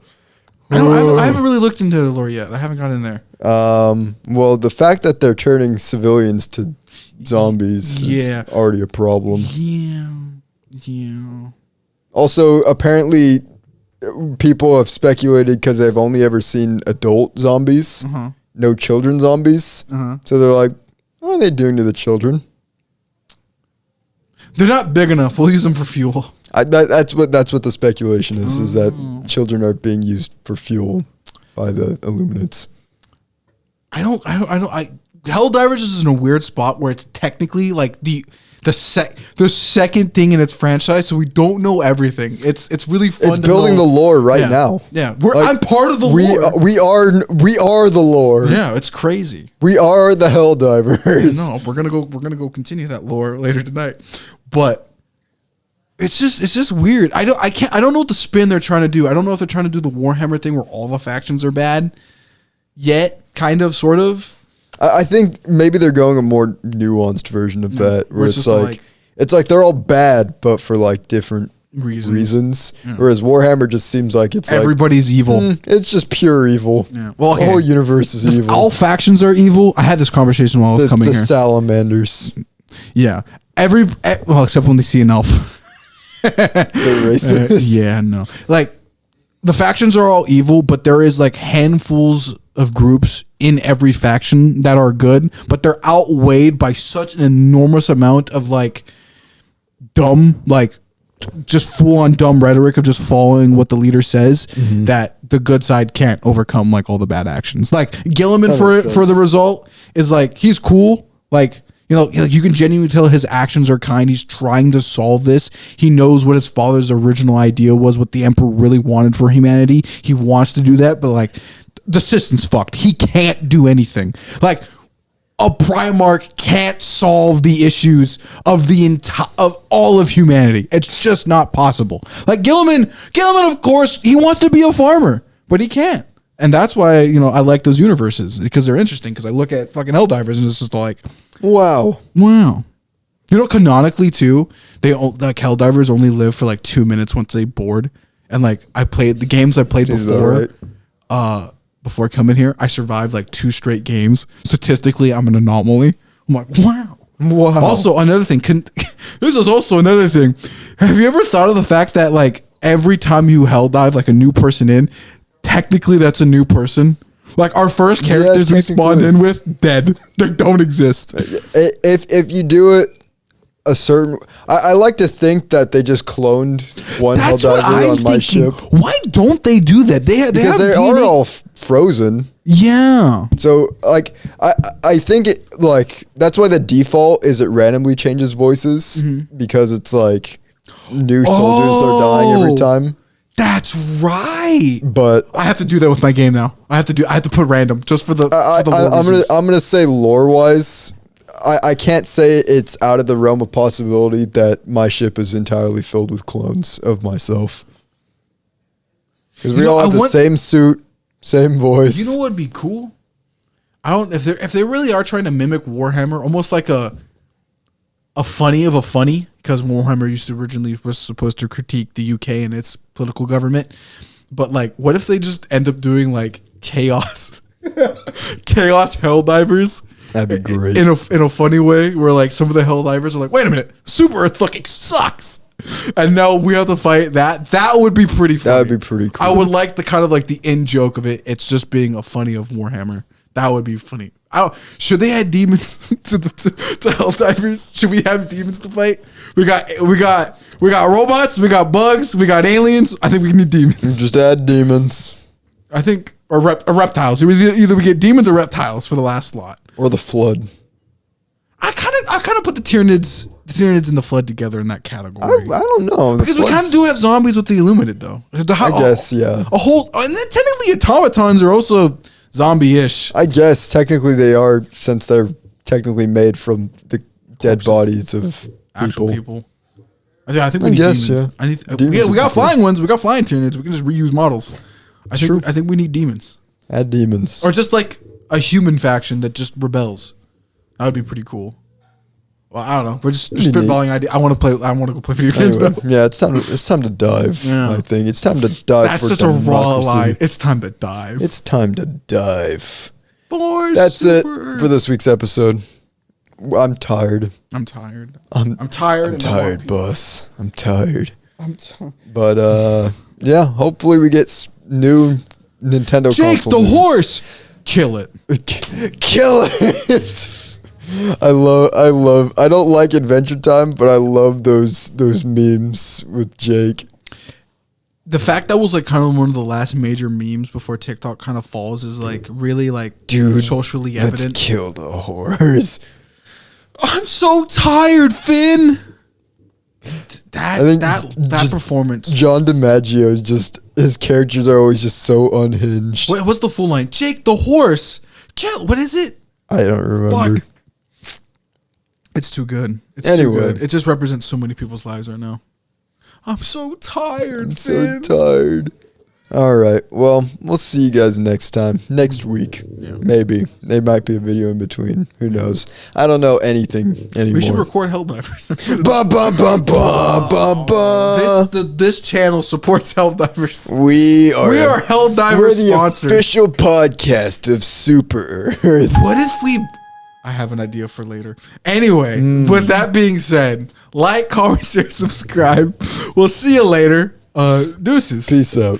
haven't really looked into the lore yet. I haven't got in there. Well, the fact that they're turning civilians to zombies is already a problem. Yeah. Also, apparently, people have speculated because they've only ever seen adult zombies, no children zombies. So they're like, what are they doing to the children? They're not big enough. We'll use them for fuel. That's what the speculation is that children are being used for fuel by the Illuminates. Helldivers is in a weird spot where it's technically like the second thing in its franchise, so we don't know everything. It's really fun. It's building the lore now. Yeah, I'm part of the lore. We are the lore. Yeah, it's crazy. We are the Helldivers. No, we're gonna go continue that lore later tonight, but. It's just weird. I don't know what the spin they're trying to do. I don't know if they're trying to do the Warhammer thing where all the factions are bad. Yet, kind of, sort of. I think maybe they're going a more nuanced version of that, where it's like they're all bad, but for like different reasons. Yeah. Whereas Warhammer just seems like it's everybody's evil. It's just pure evil. Yeah. Well, the whole universe is evil. All factions are evil. I had this conversation while I was coming here. The salamanders. Yeah. Except when they see an elf. They're racist. No. Like, the factions are all evil, but there is like handfuls of groups in every faction that are good, but they're outweighed by such an enormous amount of like dumb, like just full on dumb rhetoric of just following what the leader says that the good side can't overcome like all the bad actions. Like Gilliman for the result is like, he's cool. Like, you know, you can genuinely tell his actions are kind. He's trying to solve this. He knows what his father's original idea was, what the Emperor really wanted for humanity. He wants to do that, but like the system's fucked. He can't do anything. Like a Primarch can't solve the issues of of all of humanity. It's just not possible. Like Gilliman, of course, he wants to be a farmer, but he can't. And that's why, you know, I like those universes because they're interesting. Because I look at fucking Helldivers and it's just like, wow. You know, canonically too, like Helldivers only live for like 2 minutes once they bored. And like I played the games I played before coming here, I survived like 2 straight games. Statistically, I'm an anomaly. I'm like, wow. Also, another thing. This is also another thing. Have you ever thought of the fact that like every time you Helldive like a new person in, technically that's a new person? Like our first characters we spawned in with, dead. They don't exist. If you do it a certain... I like to think that they just cloned one Helldiver on my ship. Why don't they do that? They are all frozen. Yeah. So like I think it like that's why the default is it randomly changes voices because it's like new soldiers are dying every time. That's right. But I have to do that with my game now. I have to put random just for the lore I'm gonna say lore wise, I can't say it's out of the realm of possibility that my ship is entirely filled with clones of myself. Because we all have the same suit, same voice. You know what would be cool? If they really are trying to mimic Warhammer, almost like a funny of a funny, because Warhammer originally was supposed to critique the UK and its political government. But like, what if they just end up doing like chaos Helldivers? That'd be great. In a funny way, where like some of the Helldivers are like, wait a minute, Super Earth fucking sucks. And now we have to fight that. That would be pretty funny. That would be pretty cool. I would like the kind of like the in joke of it. It's just being a funny of Warhammer. That would be funny. Should they add demons to Helldivers? Should we have demons to fight? We got robots, we got bugs, we got aliens. I think we need demons. Just add demons. I think or reptiles. Either we get demons or reptiles for the last slot. Or the flood. I kind of put the Tyranids Tyranids and the Flood together in that category. I don't know. Because we kind of do have zombies with the Illuminid, though. I guess, yeah. A whole, and then technically automatons are also zombie-ish. I guess technically they are, since they're technically made from the dead bodies of Actual people. I think we need guess, demons. yeah. Demons We got are flying ones. We got flying Tyranids. We can just reuse models. I think we need demons. Add demons. Or just like a human faction that just rebels. That would be pretty cool. Well, I don't know. We're just spitballing ideas. I want to go play video games Anyway, now. yeah, it's time to dive. Yeah. I think it's time to dive. That's for such a raw democracy. line. It's time to dive. It's time to dive. That's it for this week's episode. I'm tired. I'm tired. I'm tired. I'm tired, boss. I'm tired. I'm tired. But yeah, hopefully we get new Nintendo Jake console the news. horse. Kill it. Kill it. I don't like Adventure Time, but I love those memes with Jake. The fact that was like kind of one of the last major memes before TikTok kind of falls is like really like socially evident. Let's kill the horse. I'm so tired, Finn. That performance. John DiMaggio is just, his characters are always just so unhinged. What's the full line? Jake the horse. Kill. What is it? I don't remember. Fuck. It's too good. It's Anyway. too good. It just represents so many people's lives right now. I'm so tired, I'm Finn. so tired. All right. Well, we'll see you guys next time. Next week. Yeah. Maybe. There might be a video in between. Who knows? I don't know anything anymore. We should record Helldivers. Ba, ba, ba, ba, ba, ba. This channel supports Helldivers. We are Helldivers We're the sponsored. official podcast of Super Earth. What if we... I have an idea for later. Anyway, with that being said, like, comment, share, subscribe. We'll see you later. Deuces. Peace out.